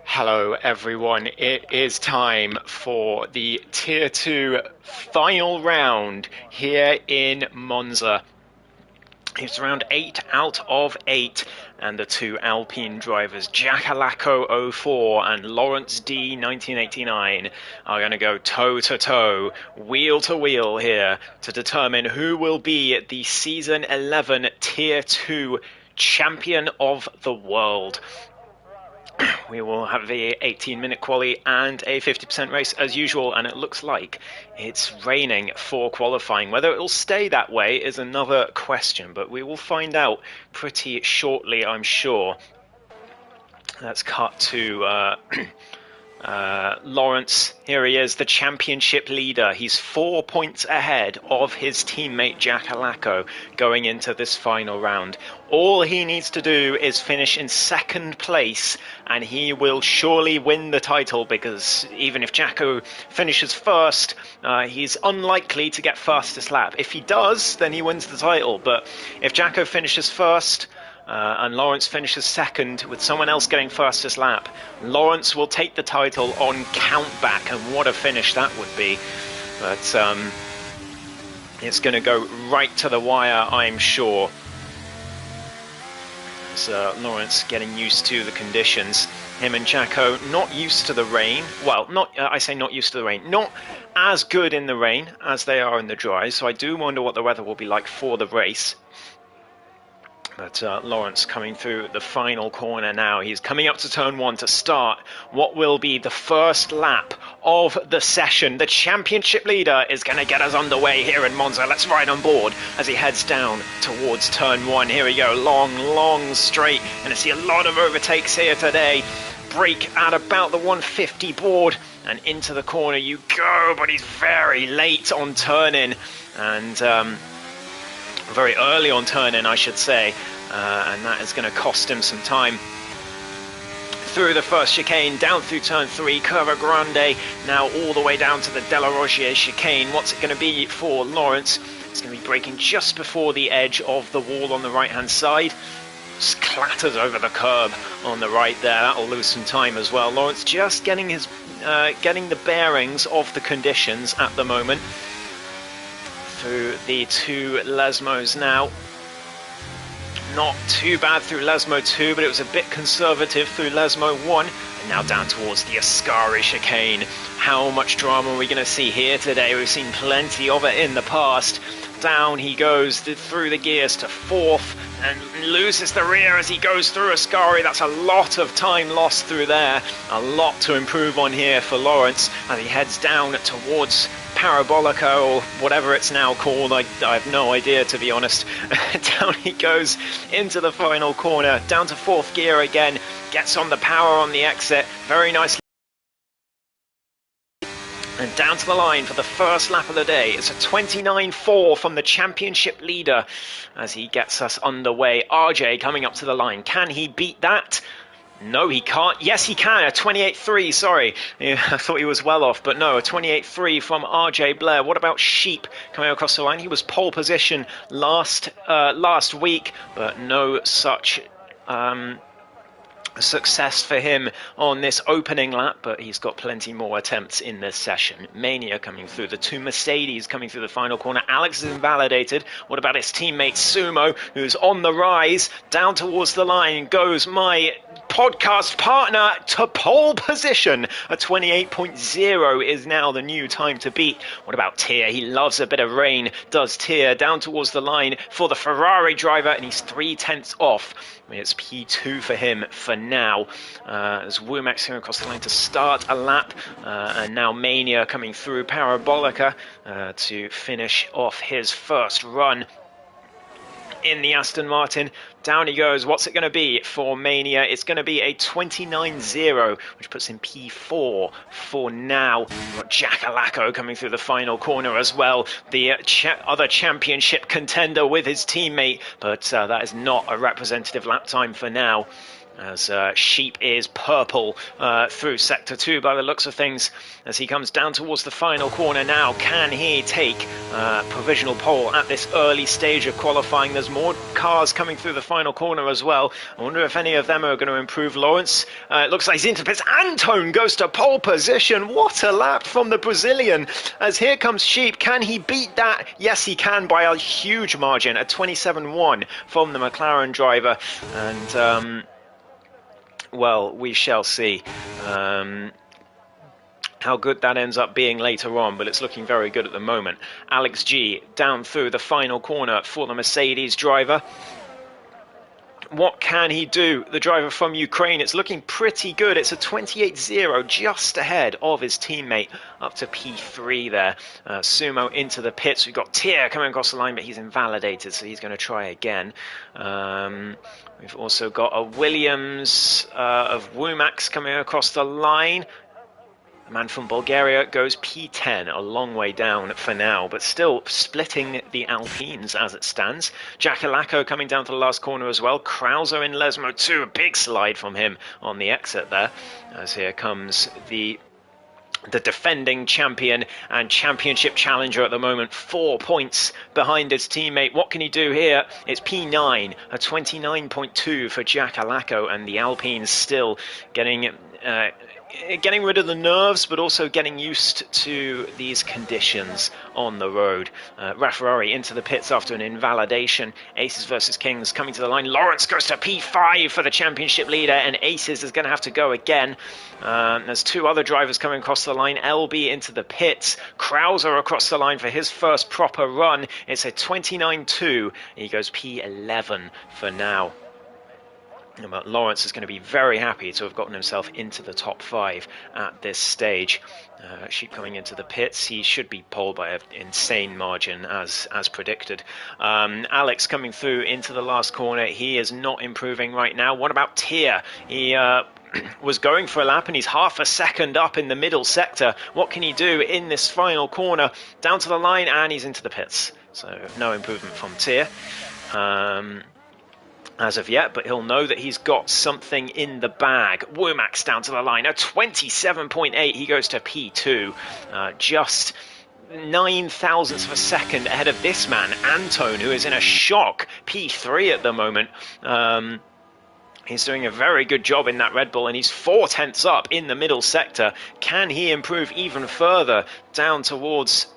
Hello everyone, it is time for the Tier 2 final round here in Monza. It's round 8 out of 8, and the two Alpine drivers, Jack Alacco 04 and Lawrence D 1989, are going to go toe-to-toe, wheel-to-wheel here to determine who will be the Season 11 Tier 2 Champion of the World. We will have the 18-minute quali and a 50% race as usual, and it looks like it's raining for qualifying. Whether it will stay that way is another question, but we will find out pretty shortly, I'm sure. Let's cut to Lawrence. Here he is, the championship leader. He's 4 points ahead of his teammate Jack Alacco going into this final round. All he needs to do is finish in second place and he will surely win the title, because even if Jacko finishes first, he's unlikely to get fastest lap. If he does, then he wins the title, but if Jacko finishes first, and Lawrence finishes second with someone else getting fastest lap, Lawrence will take the title on countback, and what a finish that would be. But it's going to go right to the wire, I'm sure. So Lawrence getting used to the conditions. Him and Jacko not used to the rain. Well, I say not used to the rain. Not as good in the rain as they are in the dry, so I do wonder what the weather will be like for the race. But Lawrence coming through the final corner now. He's coming up to turn 1 to start what will be the first lap of the session. The championship leader is going to get us underway here in Monza. Let's ride on board as he heads down towards turn 1. Here we go, long straight. Going to see a lot of overtakes here today. Brake at about the 150 board and into the corner you go, but he's very late on turning, and very early on turning, I should say, and that is going to cost him some time. Through the first chicane, down through turn 3, Curva Grande, now all the way down to the De La Rogier chicane. What's it going to be for Lawrence? It's going to be braking just before the edge of the wall on the right-hand side. Just clatters over the curb on the right there. That'll lose some time as well. Lawrence just getting his getting the bearings of the conditions at the moment. Through the two Lesmos now. Not too bad through Lesmo 2, but it was a bit conservative through Lesmo 1. And now down towards the Ascari chicane. How much drama are we going to see here today? We've seen plenty of it in the past. Down he goes through the gears to 4th and loses the rear as he goes through Ascari. That's a lot of time lost through there. A lot to improve on here for Lawrence as he heads down towards Parabolica, or whatever it's now called. I have no idea, to be honest. Down he goes into the final corner, down to 4th gear again, gets on the power on the exit, very nicely. And down to the line for the first lap of the day. It's a 29.4 from the championship leader as he gets us underway. RJ coming up to the line. Can he beat that? No, he can't. Yes, he can. A 28.3, sorry. Yeah, I thought he was well off, but no, a 28.3 from RJ Blair. What about Sheep coming across the line? He was pole position last week, but no such success for him on this opening lap, but he's got plenty more attempts in this session. Mania coming through, the two Mercedes coming through the final corner. Alex is invalidated. What about his teammate Sumo, who's on the rise? Down towards the line goes my podcast partner to pole position. A 28.0 is now the new time to beat. What about Tier? He loves a bit of rain, does Tier. Down towards the line for the Ferrari driver, and he's 3/10 off. It's P2 for him for now. As Womack's going across the line to start a lap. And now Mania coming through Parabolica to finish off his first run in the Aston Martin. Down he goes. What's it going to be for Mania? It's going to be a 29.0, which puts him P4 for now. We've got Jack Alacco coming through the final corner as well. The other championship contender with his teammate, but that is not a representative lap time for now. as Sheep is purple through Sector 2 by the looks of things, as he comes down towards the final corner now. Can he take provisional pole at this early stage of qualifying? There's more cars coming through the final corner as well. I wonder if any of them are going to improve Lawrence. It looks like he's into the pits. Antone goes to pole position. What a lap from the Brazilian, as here comes Sheep. Can he beat that? Yes, he can, by a huge margin, a 27-1 from the McLaren driver. And well, we shall see how good that ends up being later on, but it's looking very good at the moment. Alex G down through the final corner for the Mercedes driver. What can he do? The driver from Ukraine, it's looking pretty good. It's a 28-0, just ahead of his teammate, up to P3 there. Sumo into the pits. We've got Tier coming across the line, but he's invalidated, so he's going to try again. We've also got a Williams of Womax coming across the line. The man from Bulgaria goes P10, a long way down for now, but still splitting the Alpines as it stands. Jackalacco coming down to the last corner as well. Krauser in Lesmo too, a big slide from him on the exit there, as here comes the defending champion and championship challenger at the moment, 4 points behind his teammate. What can he do here? It's P9, a 29.2 for Jackalacco, and the Alpines still getting rid of the nerves, but also getting used to these conditions on the road. Rafferrari into the pits after an invalidation. Aces versus Kings coming to the line. Lawrence goes to P5 for the championship leader, and Aces is going to have to go again. There's two other drivers coming across the line. LB into the pits. Krauser across the line for his first proper run. It's a 29-2. He goes P11 for now. But Lawrence is going to be very happy to have gotten himself into the top 5 at this stage. Sheep coming into the pits. He should be poled by an insane margin, as predicted. Alex coming through into the last corner. He is not improving right now. What about Tier? He was going for a lap, and he's half a second up in the middle sector. What can he do in this final corner? Down to the line, and he's into the pits. So no improvement from Tier as of yet, but he'll know that he's got something in the bag. Womax down to the line, a 27.8. He goes to P2, just 9 thousandths of a second ahead of this man, Antone, who is in a shock P3 at the moment. He's doing a very good job in that Red Bull, and he's 4 tenths up in the middle sector. Can he improve even further down towards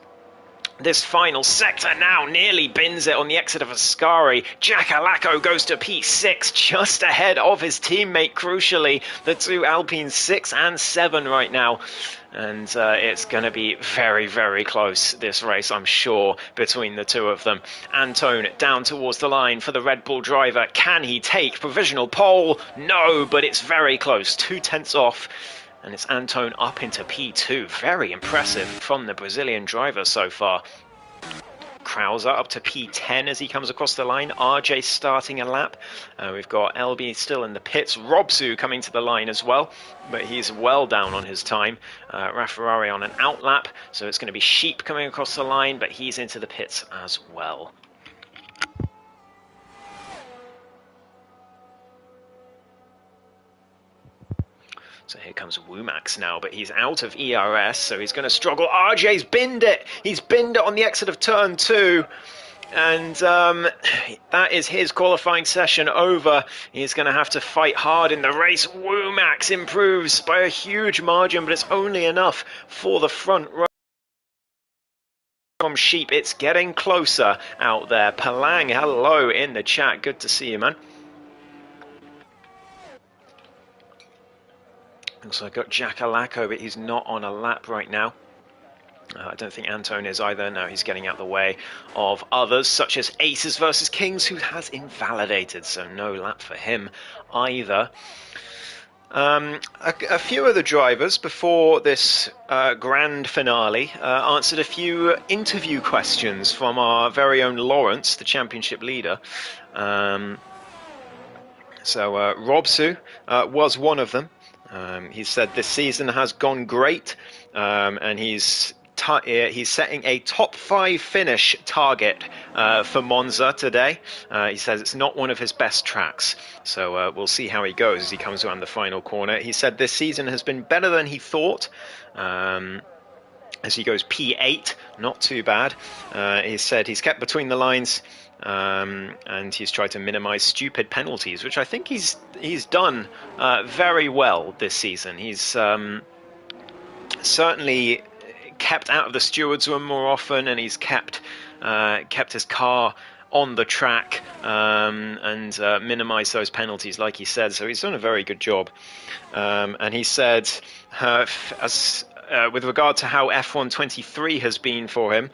this final sector? Now nearly bins it on the exit of Ascari. Jackalacco goes to P6, just ahead of his teammate, crucially. The two Alpines 6 and 7 right now. And it's going to be very, very close, this race, I'm sure, between the two of them. Antone down towards the line for the Red Bull driver. Can he take provisional pole? No, but it's very close. 2 tenths off. And it's Antone up into P2. Very impressive from the Brazilian driver so far. Krauser up to P10 as he comes across the line. RJ starting a lap. We've got LB still in the pits. Robsu coming to the line as well, but he's well down on his time. Rafferrari on an out lap, so it's going to be Sheep coming across the line, but he's into the pits as well. So here comes Womax now, but he's out of ERS, so he's going to struggle. RJ's binned it. He's binned it on the exit of turn 2. And that is his qualifying session over. He's going to have to fight hard in the race. Womax improves by a huge margin, but it's only enough for the front row. From Sheep, it's getting closer out there. Palang, hello in the chat. Good to see you, man. So I've got Jackalacco, but he's not on a lap right now. I don't think Antone is either. No, he's getting out the way of others, such as Aces versus Kings, who has invalidated, so no lap for him either. A few of the drivers before this grand finale answered a few interview questions from our very own Lawrence, the championship leader. So Robsu was one of them. He said this season has gone great, and he's he's setting a top 5 finish target for Monza today. He says it's not one of his best tracks, so we'll see how he goes as he comes around the final corner. He said this season has been better than he thought. As he goes P8, not too bad. He said he's kept between the lines, and he's tried to minimize stupid penalties, which I think he's done very well this season. He's certainly kept out of the stewards room more often, and he's kept his car on the track and minimize those penalties, like he said. So he's done a very good job. And he said, with regard to how F1 23 has been for him,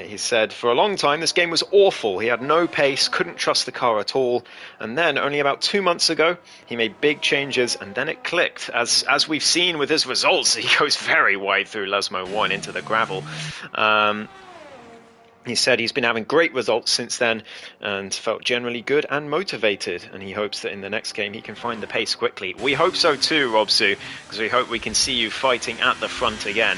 he said, for a long time this game was awful. He had no pace, couldn't trust the car at all. And then only about 2 months ago, he made big changes, and then it clicked. As we've seen with his results, he goes very wide through Lesmo 1 into the gravel. He said he's been having great results since then and felt generally good and motivated, and he hopes that in the next game he can find the pace quickly. We hope so too, Robsu, because we hope we can see you fighting at the front again.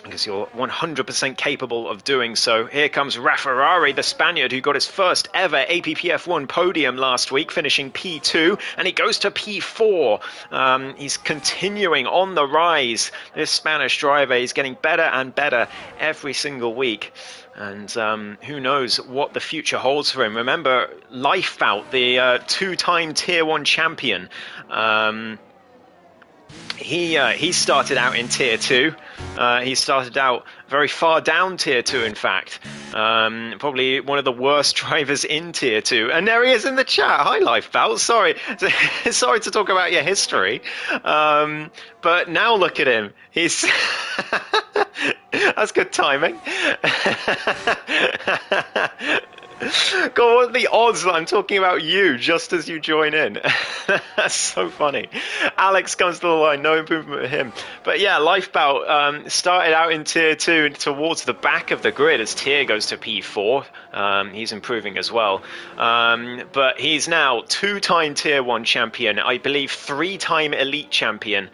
Because you're 100% capable of doing so. Here comes Rafferrari, the Spaniard, who got his first ever APPF1 podium last week, finishing P2, and he goes to P4. He's continuing on the rise. This Spanish driver, he's getting better and better every single week. And who knows what the future holds for him. Remember, Lifebout, the two-time Tier 1 champion, he started out in Tier 2. He started out very far down Tier 2, in fact. Probably one of the worst drivers in Tier 2. And there he is in the chat. Hi, Lifebout. Sorry. Sorry to talk about your history. But now look at him. He's... That's good timing. God, what are the odds that I'm talking about you just as you join in? That's so funny. Alex comes to the line, no improvement for him. But yeah, Lifebout started out in Tier 2 towards the back of the grid as Tier goes to P4. He's improving as well. But he's now two-time Tier 1 champion, I believe 3-time Elite champion.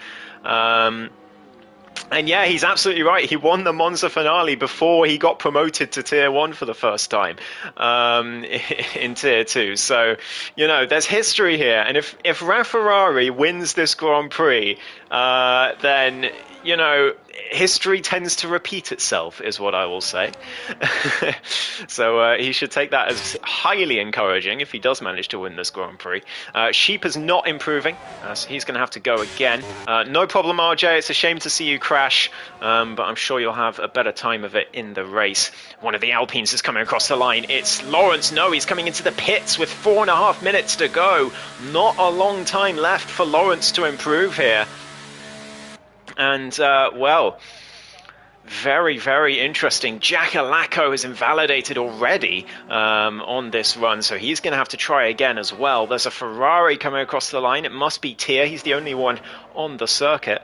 And yeah, he's absolutely right. He won the Monza finale before he got promoted to Tier 1 for the first time in Tier 2. So, you know, there's history here. And if Rafferrari wins this Grand Prix, then, you know, history tends to repeat itself, is what I will say. So he should take that as highly encouraging if he does manage to win this Grand Prix. Sheep is not improving, so he's going to have to go again. No problem, RJ. It's a shame to see you crash, but I'm sure you'll have a better time of it in the race. One of the Alpines is coming across the line. It's Lawrence. No, he's coming into the pits with 4.5 minutes to go. Not a long time left for Lawrence to improve here. And, well, very, very interesting. Jack Alacco is invalidated already on this run, so he's going to have to try again as well. There's a Ferrari coming across the line. It must be Tier. He's the only one on the circuit.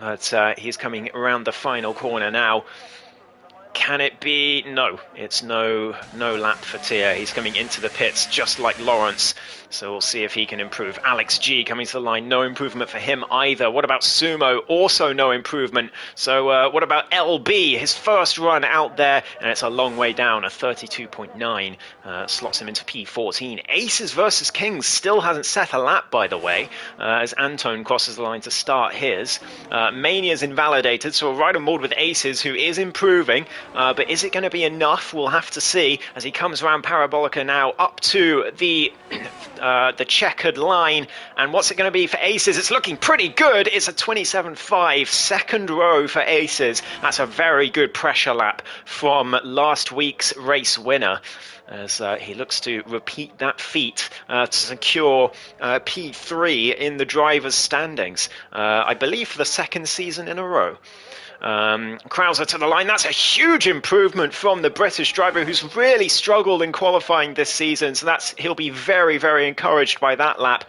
But he's coming around the final corner now. Can it be? No, it's no lap for Tier. He's coming into the pits just like Lawrence. So we'll see if he can improve. Alex G coming to the line. No improvement for him either. What about Sumo? Also no improvement. So what about LB? His first run out there, and it's a long way down. A 32.9 slots him into P14. Aces versus Kings still hasn't set a lap, by the way, as Antone crosses the line to start his. Mania's invalidated, so we'll ride on board with Aces, who is improving. But is it going to be enough? We'll have to see as he comes around Parabolica now up to the checkered line. And what's it going to be for Aces? It's looking pretty good. It's a 27.5, second row for Aces. That's a very good pressure lap from last week's race winner, as he looks to repeat that feat to secure P3 in the drivers' standings, I believe for the second season in a row. Krauser to the line. That's a huge improvement from the British driver who's really struggled in qualifying this season. So he'll be very, very encouraged by that lap.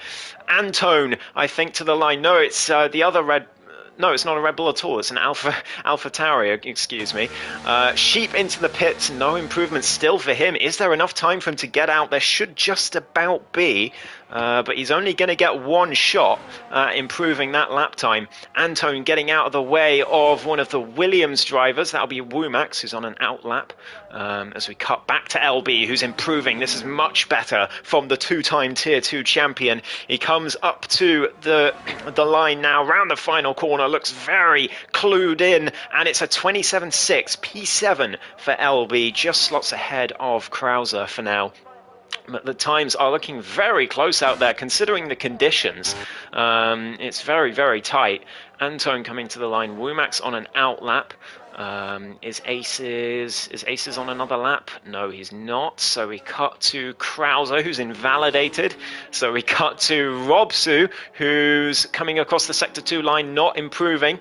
Antone, I think, to the line. No, it's the other red. No, it's not a Red Bull at all. It's an Alpha Tauri, excuse me. Sheep into the pits. No improvement still for him. Is there enough time for him to get out? There should just about be. But he's only going to get one shot improving that lap time. Anton getting out of the way of one of the Williams drivers. That'll be Womack, who's on an out lap. As we cut back to LB, who's improving. This is much better from the two-time Tier 2 champion. He comes up to the line now, round the final corner, looks very clued in, and it's a 27.6 P7 for LB, just slots ahead of Krauser for now. But the times are looking very close out there, considering the conditions. It's very, very tight. Anton coming to the line. Womack's on an out lap. Is Aces on another lap? No, he's not. So we cut to Krauser, who's invalidated. So we cut to Robsu, who's coming across the Sector 2 line, not improving.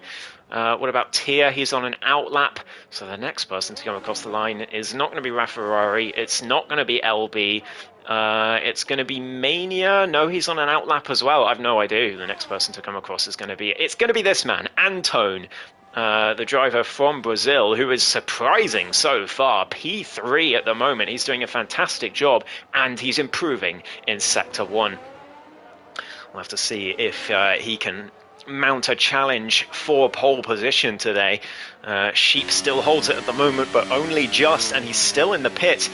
What about Tia? He's on an out lap. So the next person to come across the line is not going to be Rafferrari. It's not going to be LB. It's going to be Mania. No, he's on an out lap as well. I've no idea who the next person to come across is going to be. It's going to be this man, Anton, the driver from Brazil, who is surprising so far. P3 at the moment. He's doing a fantastic job, and he's improving in Sector 1. We'll have to see if he can mount a challenge for pole position today. Sheep still holds it at the moment, but only just, and he's still in the pits.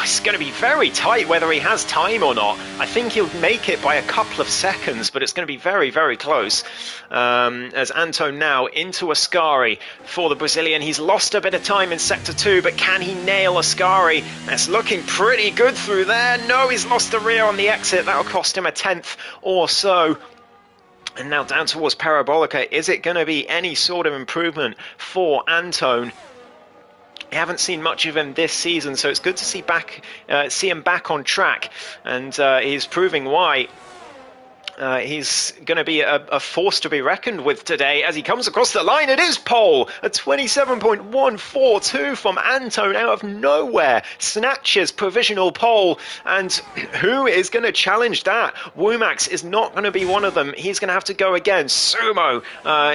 It's going to be very tight whether he has time or not. I think he'll make it by a couple of seconds, but it's going to be very, very close. As Anton now into Ascari for the Brazilian. He's lost a bit of time in Sector 2, but can he nail Ascari? That's looking pretty good through there. No, he's lost the rear on the exit. That'll cost him a 10th or so. And now down towards Parabolica. Is it going to be any sort of improvement for Anton? We haven't seen much of him this season, so it's good to see him back on track, and he's proving why. He's going to be a force to be reckoned with today as he comes across the line. It is pole, a 27.142 from Anton out of nowhere. Snatches provisional pole, and who is going to challenge that? Womack is not going to be one of them. He's going to have to go again. Sumo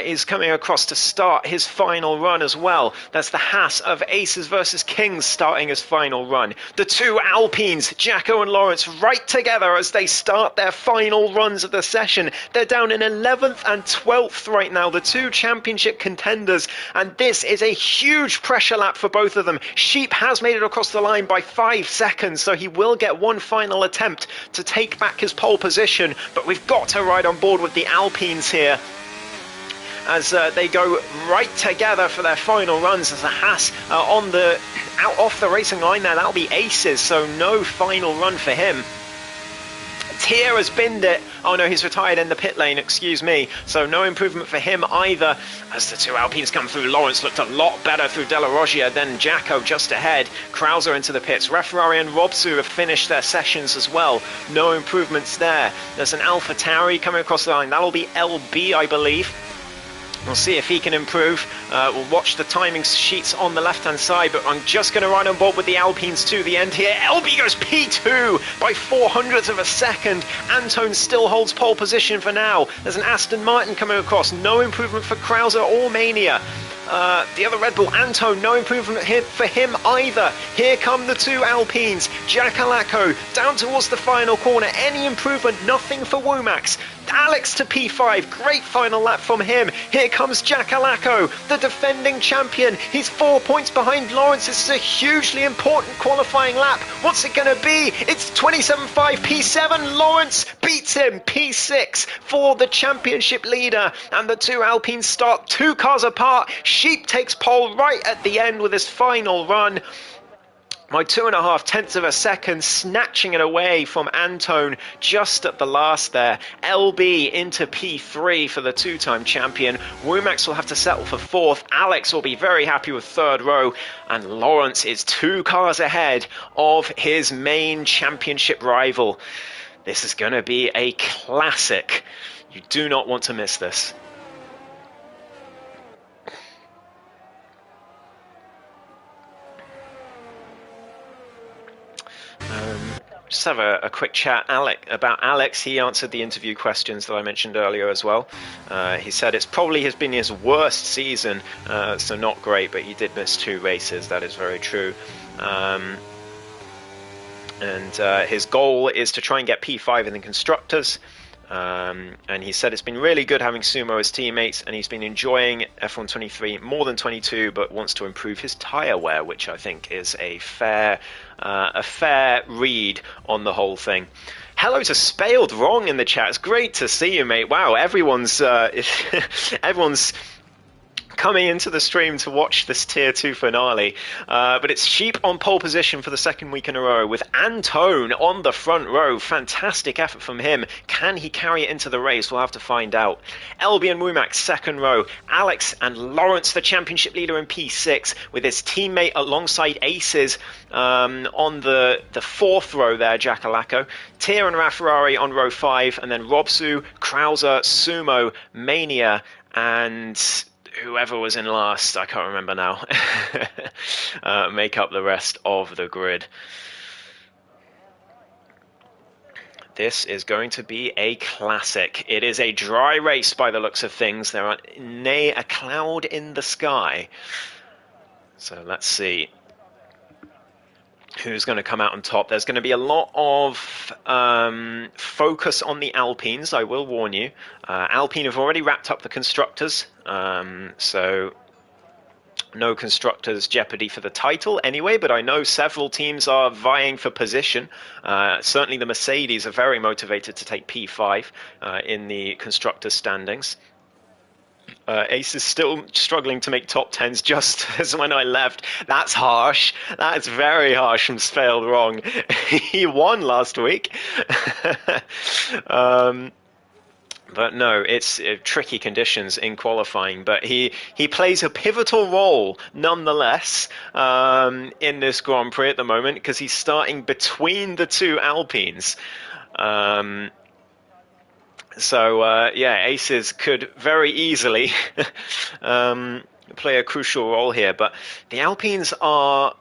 is coming across to start his final run as well. That's the Haas of Aces versus Kings starting his final run. The two Alpines, Jacko and Lawrence, right together as they start their final runs of the session. They're down in 11th and 12th right now, the two championship contenders, and this is a huge pressure lap for both of them. Sheep has made it across the line by 5 seconds, so he will get one final attempt to take back his pole position, but we've got to ride on board with the Alpines here as they go right together for their final runs. As the Haas out off the racing line there, that'll be Aces, so no final run for him. Tier has binned it. Oh no, he's retired in the pit lane, excuse me. So no improvement for him either. As the two Alpines come through, Lawrence looked a lot better through Della Roggia than Jacko just ahead. Krauser into the pits. Rafferrari and Robsu have finished their sessions as well. No improvements there. There's an Alpha Tauri coming across the line. That'll be LB, I believe. We'll see if he can improve. We'll watch the timing sheets on the left-hand side, but I'm just going to ride on board with the Alpines to the end here. LB goes P2 by 400ths of a second. Anton still holds pole position for now. There's an Aston Martin coming across. No improvement for Krauser or Mania. The other Red Bull, Anton, no improvement here for him either. Here come the two Alpines. Jackalacco down towards the final corner. Any improvement? Nothing for Womack. Alex to P5. Great final lap from him. Here comes Jackalacco, the defending champion. He's 4 points behind Lawrence. This is a hugely important qualifying lap. What's it going to be? It's 27.5 P7. Lawrence beats him. P6 for the championship leader. And the two Alpines start 2 cars apart. Sheep takes pole right at the end with his final run. By 2.5 tenths of a second, snatching it away from Anton just at the last there. LB into P3 for the two-time champion. Womack will have to settle for 4th. Alex will be very happy with 3rd row. And Lawrence is 2 cars ahead of his main championship rival. This is going to be a classic. You do not want to miss this. just have a quick chat about Alex. He answered the interview questions that I mentioned earlier as well. He said it's probably has been his worst season, so not great, but he did miss 2 races. That is very true. And his goal is to try and get P5 in the Constructors. And he said it's been really good having Sumo as teammates, and he's been enjoying F1 23 more than 22, but wants to improve his tyre wear, which I think is a fair read on the whole thing. Hello to Spaled Wrong in the chat. It's great to see you, mate. Wow, everyone's coming into the stream to watch this Tier 2 finale. But it's Sheep on pole position for the 2nd week in a row with Antone on the front row. Fantastic effort from him. Can he carry it into the race? We'll have to find out. LB and Wumak, 2nd row. Alex and Lawrence, the championship leader in P6, with his teammate alongside Aces on the 4th row there, Jackalacco. Tier and Rafferrari on row 5, and then Robsu, Krauser, Sumo, Mania, and whoever was in last, I can't remember now, make up the rest of the grid. This is going to be a classic. It is a dry race by the looks of things. There are nay a cloud in the sky. So let's see who's going to come out on top. There's going to be a lot of focus on the Alpines, I will warn you. Alpine have already wrapped up the Constructors, so no Constructors jeopardy for the title anyway, but I know several teams are vying for position. Certainly the Mercedes are very motivated to take P5 in the Constructors standings. Ace is still struggling to make top 10s just as when I left. That's harsh. That's very harsh from Spaled Wrong. He won last week. But no, it's tricky conditions in qualifying. But he plays a pivotal role nonetheless in this Grand Prix at the moment, because he's starting between the 2 Alpines. So, yeah, Aces could very easily play a crucial role here. But the Alpines are,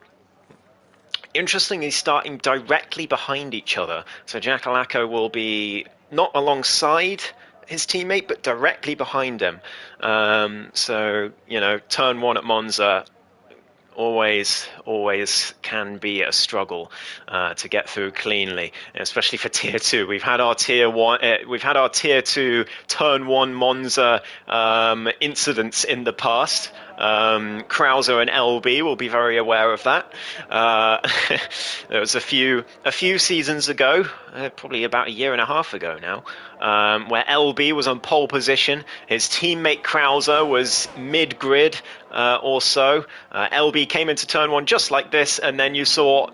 interestingly, starting directly behind each other. So Jackalacco will be not alongside his teammate, but directly behind him. So, you know, turn 1 at Monza always can be a struggle to get through cleanly, especially for Tier 2. We've had our Tier 2 turn 1 Monza incidents in the past. Krauser and LB will be very aware of that. There was a few seasons ago, probably about a year and a half ago now, where LB was on pole position. His teammate Krauser was mid-grid or so. LB came into turn 1 just like this, and then you saw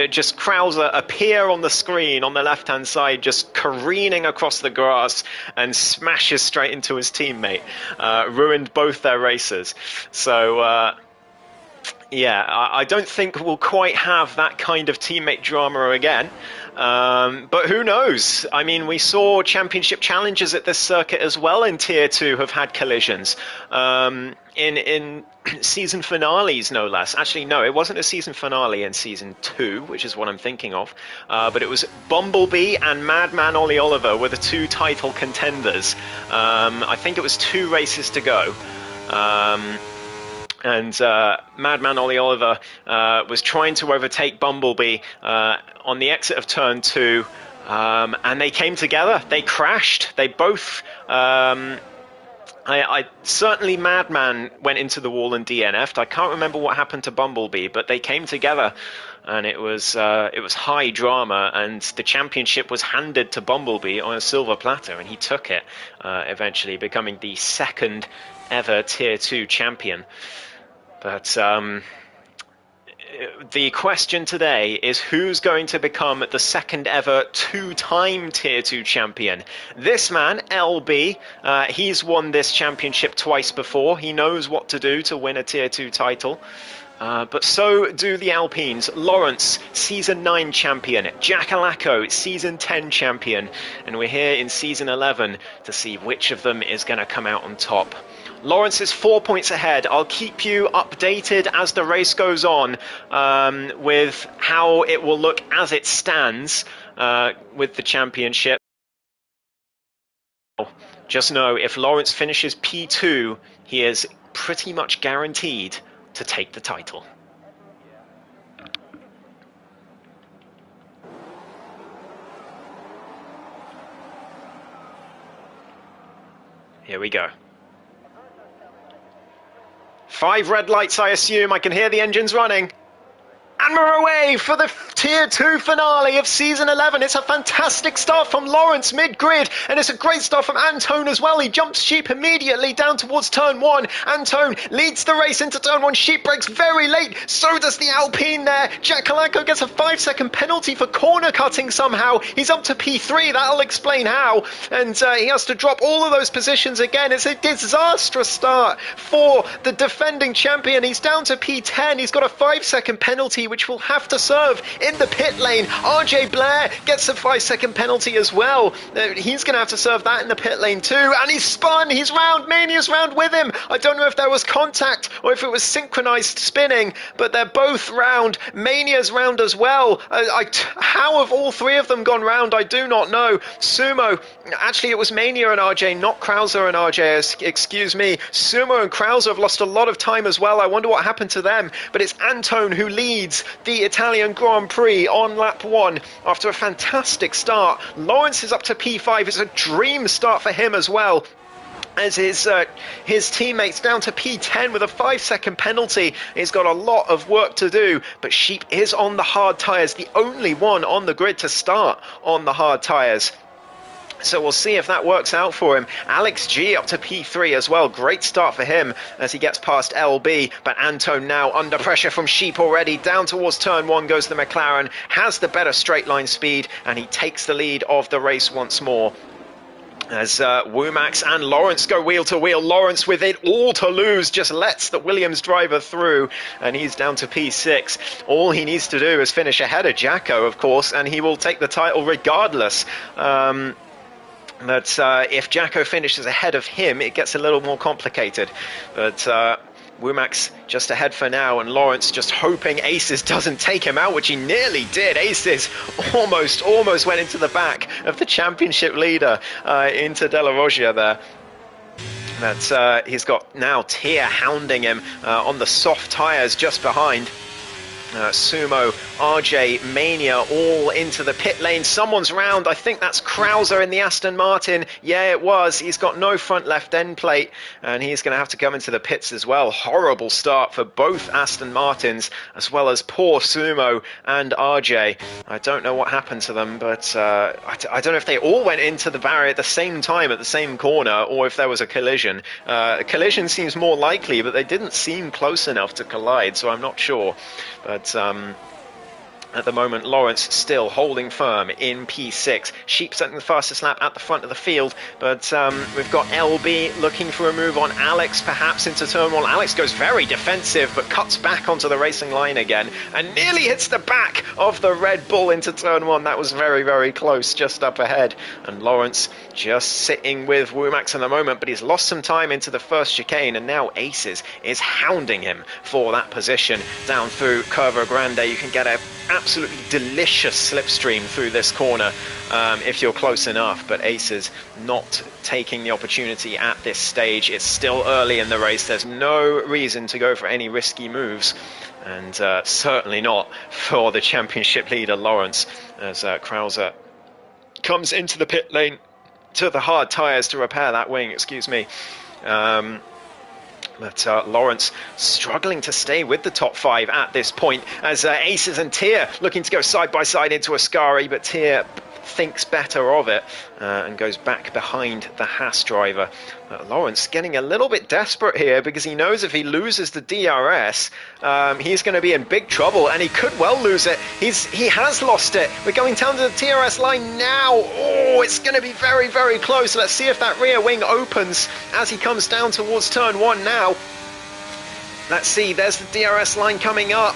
just Krauser appear on the screen on the left-hand side, just careening across the grass and smashes straight into his teammate. Ruined both their races. So, yeah, I don't think we'll quite have that kind of teammate drama again. But who knows? I mean, we saw championship challenges at this circuit as well in Tier 2 have had collisions. In season finales, no less. Actually, no, it wasn't a season finale in Season 2, which is what I'm thinking of. But it was Bumblebee and Madman Ollie Oliver were the 2 title contenders. I think it was 2 races to go. And Madman Ollie Oliver was trying to overtake Bumblebee on the exit of turn 2, and they came together. They crashed. They both... I certainly Madman went into the wall and DNF'd. I can't remember what happened to Bumblebee, but they came together, and it was high drama, and the championship was handed to Bumblebee on a silver platter, and he took it, eventually becoming the 2nd ever Tier 2 champion. But the question today is who's going to become the 2nd ever 2-time Tier 2 champion. This man, LB, he's won this championship twice before. He knows what to do to win a Tier 2 title. But so do the Alpines. Lawrence, Season 9 champion. Jackalacco, Season 10 champion. And we're here in Season 11 to see which of them is going to come out on top. Lawrence is 4 points ahead. I'll keep you updated as the race goes on with how it will look as it stands. with the championship. Just know if Lawrence finishes P2, he is pretty much guaranteed to take the title. Here we go. 5 red lights, I assume. I can hear the engines running. And we're away for the Tier 2 finale of Season 11. It's a fantastic start from Lawrence mid-grid, and it's a great start from Antone as well. He jumps Sheep immediately down towards Turn 1. Antone leads the race into Turn 1. Sheep breaks very late. So does the Alpine there. Jack Kalanko gets a 5-second penalty for corner cutting somehow. He's up to P3. That'll explain how. And he has to drop all of those positions again. It's a disastrous start for the defending champion. He's down to P10. He's got a 5-second penalty, which will have to serve in the pit lane. RJ Blair gets a 5-second penalty as well. He's going to have to serve that in the pit lane too. And he's spun. He's round. Mania's round with him. I don't know if there was contact or if it was synchronized spinning, but they're both round. Mania's round as well. How have all 3 of them gone round? I do not know. Sumo. Actually, it was Mania and RJ, not Krauser and RJ. Excuse me. Sumo and Krauser have lost a lot of time as well. I wonder what happened to them. But it's Antone who leads the Italian Grand Prix on lap 1 after a fantastic start. Lawrence is up to P5. It's a dream start for him as well, as his teammates down to P10 with a 5-second penalty. He's got a lot of work to do, but Sheep is on the hard tyres, the only one on the grid to start on the hard tyres. So we'll see if that works out for him. Alex G up to P3 as well. Great start for him as he gets past LB. But Antone now under pressure from Sheep already. Down towards Turn 1 goes the McLaren. Has the better straight line speed, and he takes the lead of the race once more. As Womack and Lawrence go wheel to wheel. Lawrence with it all to lose just lets the Williams driver through, and he's down to P6. All he needs to do is finish ahead of Jacko, of course, and he will take the title regardless. But if Jacko finishes ahead of him, it gets a little more complicated. But Womack's just ahead for now, and Lawrence just hoping Aces doesn't take him out, which he nearly did. Aces almost went into the back of the championship leader, into De La Roggia there. But he's got now Tier hounding him on the soft tyres just behind. Sumo, RJ, Mania all into the pit lane. Someone's round. I think that's Krauser in the Aston Martin. Yeah, it was. He's got no front left end plate, and he's going to have to come into the pits as well. Horrible start for both Aston Martins, as well as poor Sumo and RJ. I don't know what happened to them, but I don't know if they all went into the barrier at the same time at the same corner, or if there was a collision. A collision seems more likely, but they didn't seem close enough to collide, so I'm not sure. But at the moment, Lawrence still holding firm in P6. Sheep setting the fastest lap at the front of the field, but we've got LB looking for a move on Alex, perhaps into Turn 1. Alex goes very defensive, but cuts back onto the racing line again, and nearly hits the back of the Red Bull into Turn 1. That was very, very close, just up ahead. And Lawrence just sitting with Womack at the moment, but he's lost some time into the first chicane, and now Aces is hounding him for that position down through Curva Grande. You can get a absolutely delicious slipstream through this corner if you're close enough, but Aces not taking the opportunity at this stage. It's still early in the race. There's no reason to go for any risky moves, and certainly not for the championship leader Lawrence, as Krauser comes into the pit lane to the hard tyres to repair that wing, excuse me. But Lawrence struggling to stay with the top 5 at this point, as Aces and Tier looking to go side by side into Ascari, but Tier thinks better of it and goes back behind the Haas driver. Lawrence getting a little bit desperate here, because he knows if he loses the DRS, he's going to be in big trouble, and he could well lose it. He has lost it. We're going down to the DRS line now. Oh, it's going to be very, very close. Let's see if that rear wing opens as he comes down towards Turn 1 now. Let's see, there's the DRS line coming up.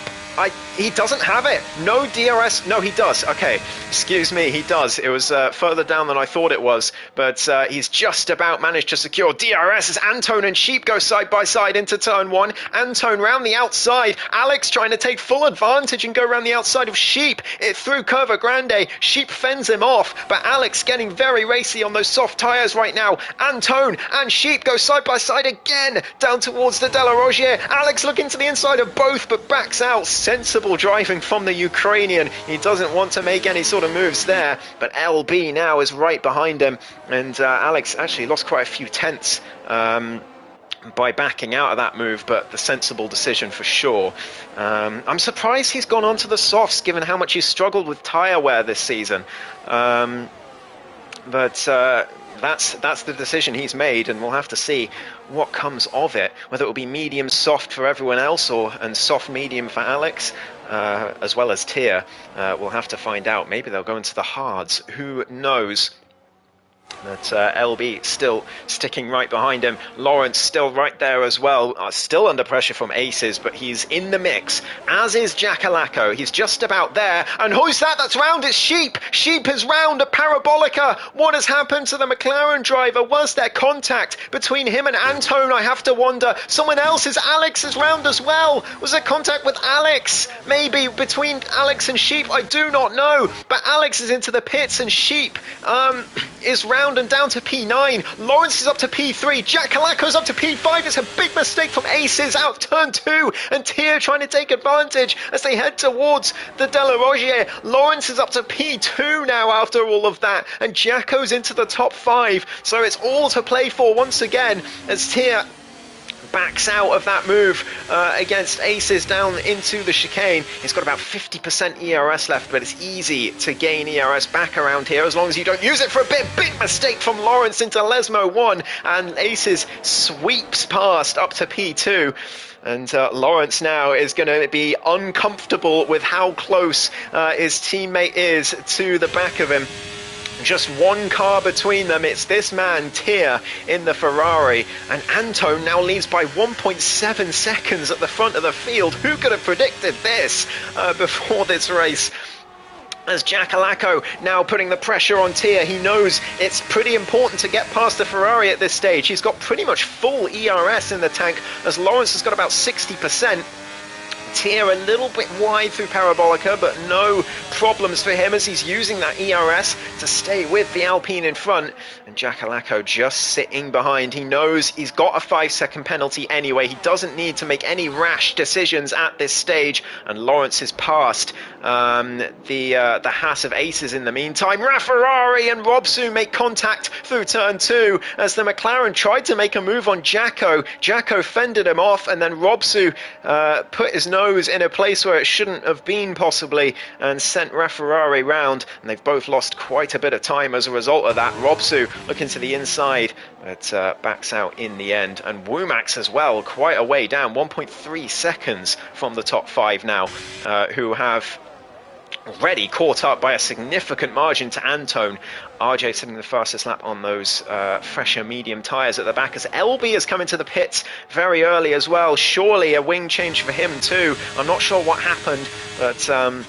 He doesn't have it. No DRS. No, he does. Okay, excuse me, he does. It was further down than I thought it was, but he's just about managed to secure DRS as Anton and Sheep go side by side into turn one. Anton round the outside. Alex trying to take full advantage and go around the outside of Sheep. It through Curva Grande. Sheep fends him off, but Alex getting very racy on those soft tyres right now. Anton and Sheep go side by side again down towards the Della Rogier. Alex looking to the inside of both, but backs out. Sensible driving from the Ukrainian. He doesn't want to make any sort of moves there, but LB now is right behind him, and Alex actually lost quite a few tenths by backing out of that move, but the sensible decision for sure. I'm surprised he's gone on to the softs given how much he's struggled with tyre wear this season, but that's the decision he's made, and we'll have to see what comes of it, whether it will be medium soft for everyone else and soft medium for Alex, as well as tier. We'll have to find out. Maybe they'll go into the hards, who knows. But LB still sticking right behind him. Lawrence still right there as well. Still under pressure from Aces, but he's in the mix, as is Jackalacco. He's just about there. And who's that? That's round. It's Sheep. Sheep is round at Parabolica. What has happened to the McLaren driver? Was there contact between him and Anton? I have to wonder. Someone else is Alex is round as well. Was there contact with Alex? Maybe between Alex and Sheep. I do not know. But Alex is into the pits and Sheep is round and down to P9. Lawrence is up to P3. Jackalacco's up to P5. It's a big mistake from Aces out of turn 2. And Tier trying to take advantage as they head towards the Della Rogier. Lawrence is up to P2 now after all of that. And Jacko's into the top 5. So it's all to play for once again as Tier backs out of that move against Aces down into the chicane. He's got about 50% ERS left, but it's easy to gain ERS back around here as long as you don't use it for a bit. Big mistake from Lawrence into Lesmo 1, and Aces sweeps past up to P2. And Lawrence now is going to be uncomfortable with how close his teammate is to the back of him. Just one car between them. It's this man, Tier, in the Ferrari. And Anton now leads by 1.7 seconds at the front of the field. Who could have predicted this before this race? As Jackalacco now putting the pressure on Tier. He knows it's pretty important to get past the Ferrari at this stage. He's got pretty much full ERS in the tank, as Lawrence has got about 60%. Tier a little bit wide through Parabolica, but no problems for him as he's using that ERS to stay with the Alpine in front. And Jackalacco just sitting behind. He knows he's got a 5-second penalty anyway. He doesn't need to make any rash decisions at this stage. And Lawrence is past the Haas of Aces in the meantime. Ferrari and Robsu make contact through turn 2 as the McLaren tried to make a move on Jacko. Jacko fended him off, and then Robsu put his nose in a place where it shouldn't have been possibly and sent Ferrari round, and they've both lost quite a bit of time as a result of that. Robsu looking to the inside, but backs out in the end. And Womax as well, quite a way down, 1.3 seconds from the top 5 now, who have already caught up by a significant margin to Anton. RJ sitting the fastest lap on those fresher medium tyres at the back, as LB has come into the pits very early as well. Surely a wing change for him too. I'm not sure what happened, but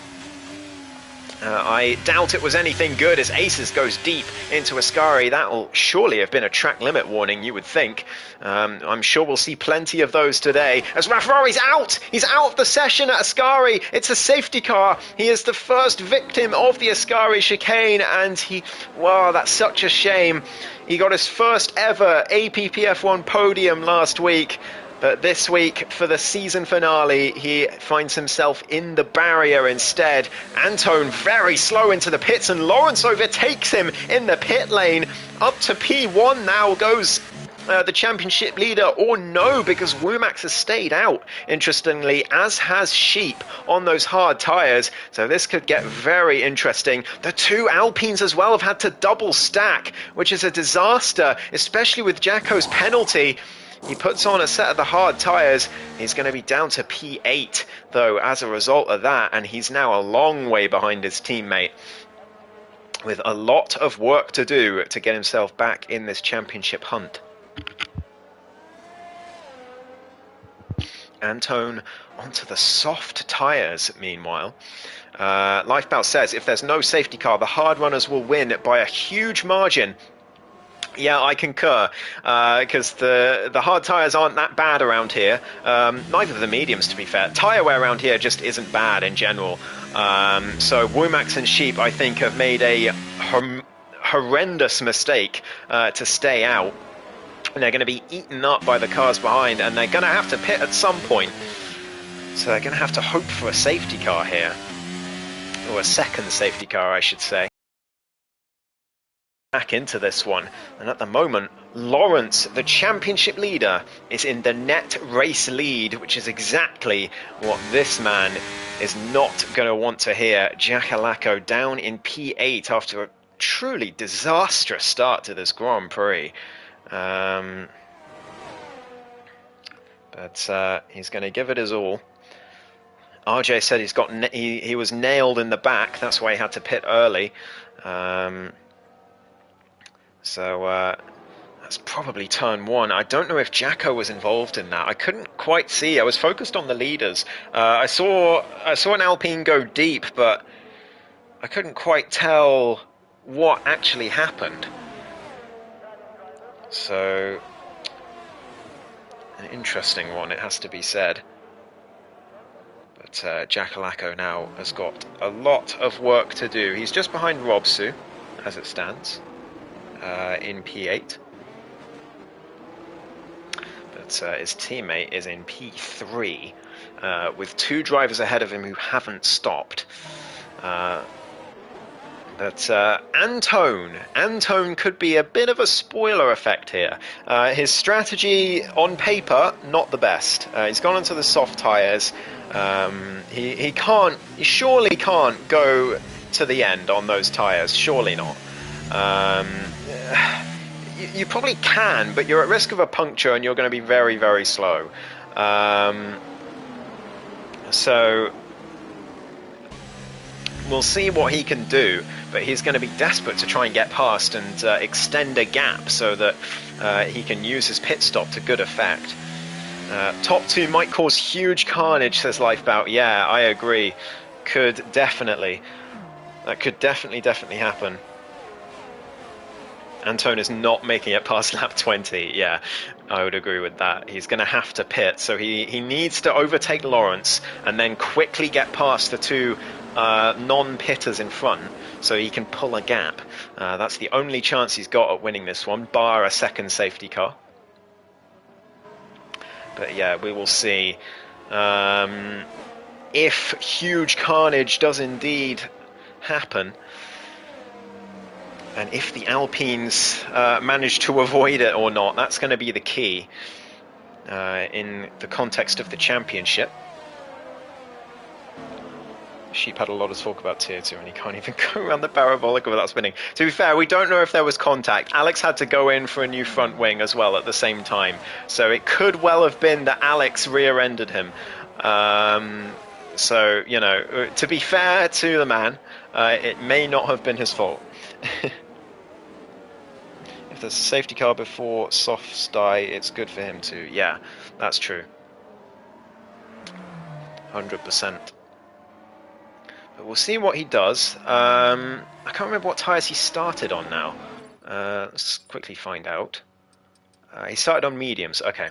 I doubt it was anything good as Aces goes deep into Ascari. That'll surely have been a track limit warning, you would think. I'm sure we'll see plenty of those today. As Ferrari's out! He's out of the session at Ascari. It's a safety car. He is the first victim of the Ascari chicane, and wow, that's such a shame. He got his first ever APPF1 podium last week. But this week, for the season finale, he finds himself in the barrier instead. Anton very slow into the pits, and Lawrence overtakes him in the pit lane. Up to P1 now goes the championship leader, or no, because Womax has stayed out, interestingly, as has Sheep on those hard tyres. So this could get very interesting. The two Alpines as well have had to double stack, which is a disaster, especially with Jacko's penalty. He puts on a set of the hard tyres. He's going to be down to P8, though, as a result of that, and he's now a long way behind his teammate, with a lot of work to do to get himself back in this championship hunt. Antone onto the soft tyres, meanwhile. Lifebout says if there's no safety car, the hard runners will win by a huge margin. Yeah, I concur, because the hard tyres aren't that bad around here. Neither of the mediums, to be fair. Tyre wear around here just isn't bad in general. So Womax and Sheep, I think, have made a horrendous mistake to stay out. And they're going to be eaten up by the cars behind, and they're going to have to pit at some point. So they're going to have to hope for a safety car here. Or a second safety car, I should say. Back into this one, and at the moment Lawrence, the championship leader, is in the net race lead, which is exactly what this man is not going to want to hear. Jackalacco down in P8 after a truly disastrous start to this Grand Prix. But he's going to give it his all. RJ said he was nailed in the back, that's why he had to pit early. So that's probably turn one. I don't know if Jacko was involved in that. I couldn't quite see. I was focused on the leaders. I saw an Alpine go deep, but I couldn't quite tell what actually happened. So an interesting one, it has to be said. But Jackalacco now has got a lot of work to do. He's just behind Robsu, as it stands. In P8, but his teammate is in P3 with two drivers ahead of him who haven't stopped. But Antone could be a bit of a spoiler effect here. His strategy on paper, not the best. He's gone into the soft tyres. He surely can't go to the end on those tyres, surely not. You probably can, but you're at risk of a puncture and you're going to be very, very slow. So we'll see what he can do, but he's going to be desperate to try and get past and extend a gap so that he can use his pit stop to good effect. Top two might cause huge carnage, says Lifebout. Yeah, I agree. That could definitely happen. Antone is not making it past lap 20. Yeah, I would agree with that. He's going to have to pit, so he needs to overtake Lawrence and then quickly get past the two non-pitters in front so he can pull a gap. That's the only chance he's got at winning this one, bar a second safety car. But yeah, we will see if huge carnage does indeed happen. And if the Alpines manage to avoid it or not, that's going to be the key in the context of the championship. Sheep had a lot of talk about Tier 2 and he can't even go around the parabolic without spinning. To be fair, we don't know if there was contact. Alex had to go in for a new front wing as well at the same time. So it could well have been that Alex rear-ended him. So, you know, to be fair to the man, it may not have been his fault. If there's a safety car before softs die, it's good for him too. Yeah, that's true. 100%. But we'll see what he does. I can't remember what tyres he started on now. Let's quickly find out. He started on mediums. Okay.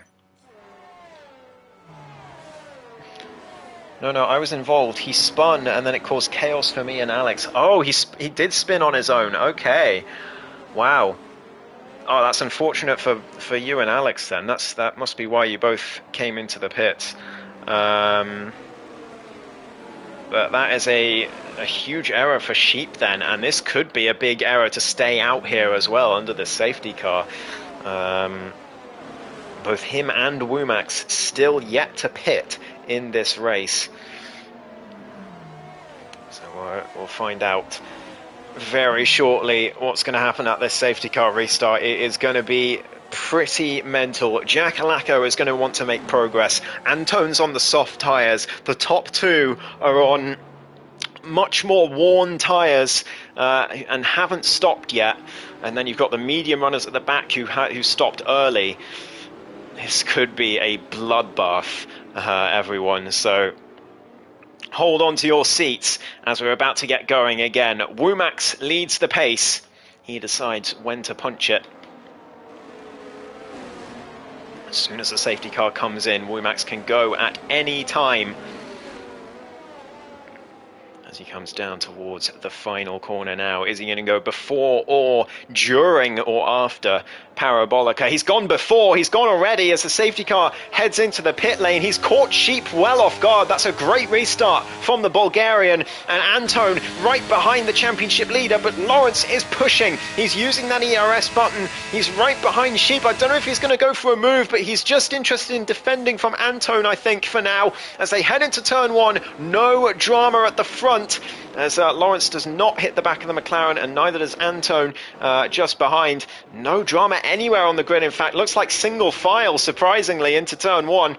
No, I was involved. He spun, and then it caused chaos for me and Alex. Oh, he did spin on his own. Okay. Wow. Oh, that's unfortunate for you and Alex then. That must be why you both came into the pits. But that is a huge error for Sheep then, and this could be a big error to stay out here as well under the safety car. Both him and Womax still yet to pit in this race. So we'll find out very shortly what's going to happen at this safety car restart. It is going to be pretty mental. Jackalacco is going to want to make progress. Antone's on the soft tyres. The top two are on much more worn tyres and haven't stopped yet. And then you've got the medium runners at the back who stopped early. This could be a bloodbath. everyone. So hold on to your seats as we're about to get going again. Womack leads the pace. He decides when to punch it. As soon as the safety car comes in, Womack can go at any time. As he comes down towards the final corner now, is he going to go before or during or after Parabolica? He's gone before, he's gone already as the safety car heads into the pit lane. He's caught Sheep well off guard. That's a great restart from the Bulgarian, and Anton right behind the championship leader, but Lawrence is pushing. He's using that ERS button. He's right behind Sheep. I don't know if he's going to go for a move, but he's just interested in defending from Anton, I think, for now, as they head into turn one. No drama at the front, as Lawrence does not hit the back of the McLaren, and neither does Anton just behind. No drama anywhere on the grid. In fact, looks like single file, surprisingly, into turn one.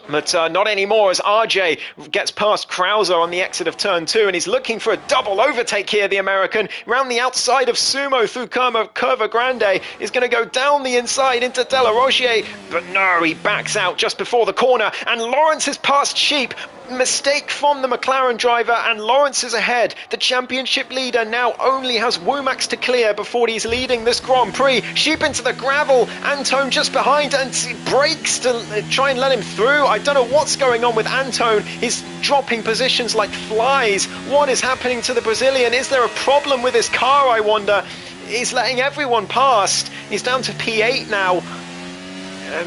But not anymore, as RJ gets past Krauser on the exit of turn two, and he's looking for a double overtake here, the American. Round the outside of Sumo through Curva Grande. Is going to go down the inside into De La Rogier, but no, he backs out just before the corner, and Lawrence has passed Sheep. Mistake from the McLaren driver, and Lawrence is ahead. The championship leader now only has Womack to clear before he's leading this Grand Prix. Sheep into the gravel, Anton just behind, and he brakes to try and let him through. I don't know what's going on with Anton. He's dropping positions like flies. What is happening to the Brazilian? Is there a problem with his car, I wonder? He's letting everyone past. He's down to P8 now.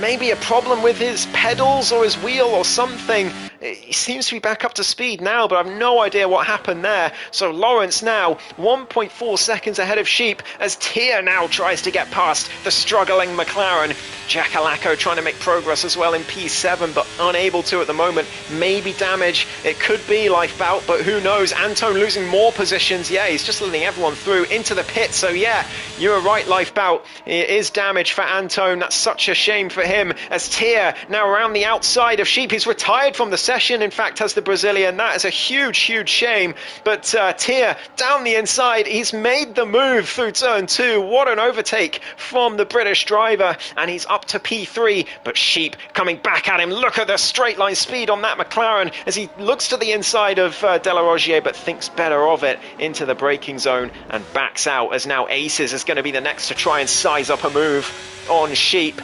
Maybe a problem with his pedals or his wheel or something. He seems to be back up to speed now, but I've no idea what happened there. So Lawrence now 1.4 seconds ahead of Sheep, as Tier now tries to get past the struggling McLaren. Jackalacco trying to make progress as well in P7, but unable to at the moment. Maybe damage. It could be Lifebout, but who knows? Anton losing more positions. Yeah, he's just letting everyone through into the pit. So yeah, you were right, Lifebout. It is damage for Anton. That's such a shame for him, as Tier now around the outside of Sheep. He's retired from the session, in fact, as the Brazilian. That is a huge shame. But Tier down the inside, he's made the move through turn two. What an overtake from the British driver, and he's up to P3, but Sheep coming back at him. Look at the straight line speed on that McLaren as he looks to the inside of De La Rogier, but thinks better of it into the braking zone and backs out, as now Aces is going to be the next to try and size up a move on Sheep.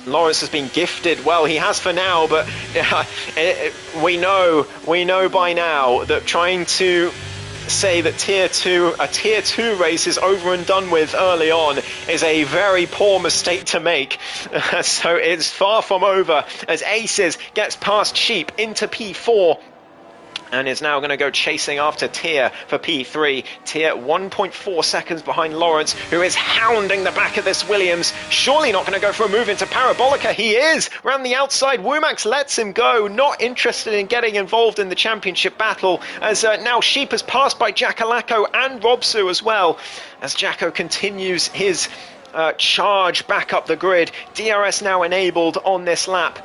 Lawrence has been gifted. Well, he has for now, but we know by now that trying to say that a tier 2 race is over and done with early on is a very poor mistake to make. So it's far from over, as Aces gets past Sheep into P4 and is now going to go chasing after Tier for P3. Tier 1.4 seconds behind Lawrence, who is hounding the back of this Williams. Surely not going to go for a move into Parabolica. He is! Round the outside, Womack lets him go. Not interested in getting involved in the championship battle, as now Sheep is passed by Jackalacco and Robsu as well, as Jacko continues his charge back up the grid. DRS now enabled on this lap,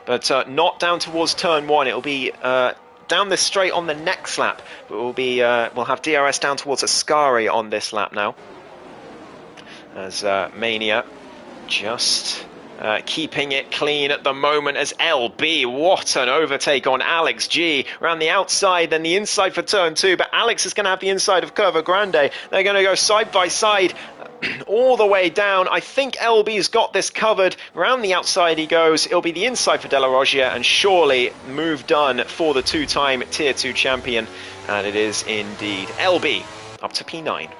but not down towards turn one. It'll be down this straight on the next lap, but we'll have DRS down towards Ascari on this lap now, as Mania just keeping it clean at the moment, as LB, what an overtake on Alex G. Around the outside, then the inside for turn two, but Alex is going to have the inside of Curva Grande. They're going to go side by side all the way down. I think LB's got this covered. Around the outside he goes. It'll be the inside for De La Rogier, and surely move done for the two-time Tier 2 champion. And it is indeed. LB up to P9.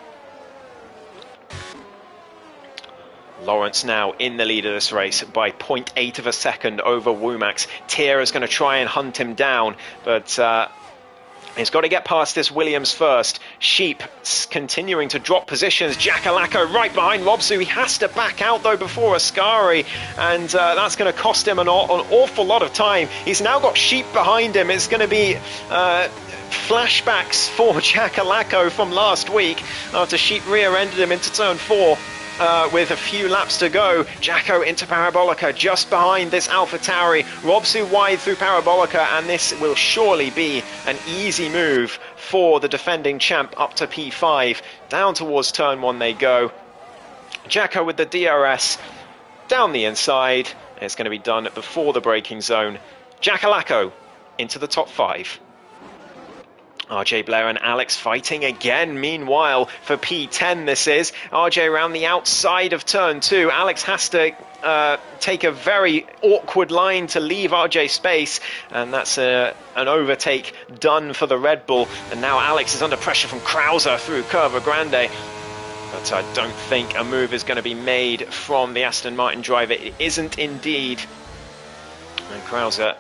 Lawrence now in the lead of this race by 0.8 of a second over Womack. Tier is going to try and hunt him down, but he's got to get past this Williams first. Sheep continuing to drop positions. Jackalacco right behind Robsu. He has to back out though before Ascari, and that's going to cost him an awful lot of time. He's now got Sheep behind him. It's going to be flashbacks for Jackalacco from last week after Sheep rear-ended him into turn 4. With a few laps to go. Jacko into Parabolica just behind this AlphaTauri. Robsu wide through Parabolica, and this will surely be an easy move for the defending champ up to P5. Down towards turn 1 they go. Jacko with the DRS down the inside. It's going to be done before the braking zone. Jackalacco into the top 5. RJ Blair and Alex fighting again. Meanwhile, for P10 this is. RJ around the outside of turn 2. Alex has to take a very awkward line to leave RJ space, and that's an overtake done for the Red Bull. And now Alex is under pressure from Krauser through Curva Grande. But I don't think a move is going to be made from the Aston Martin driver. It isn't indeed. And Krauser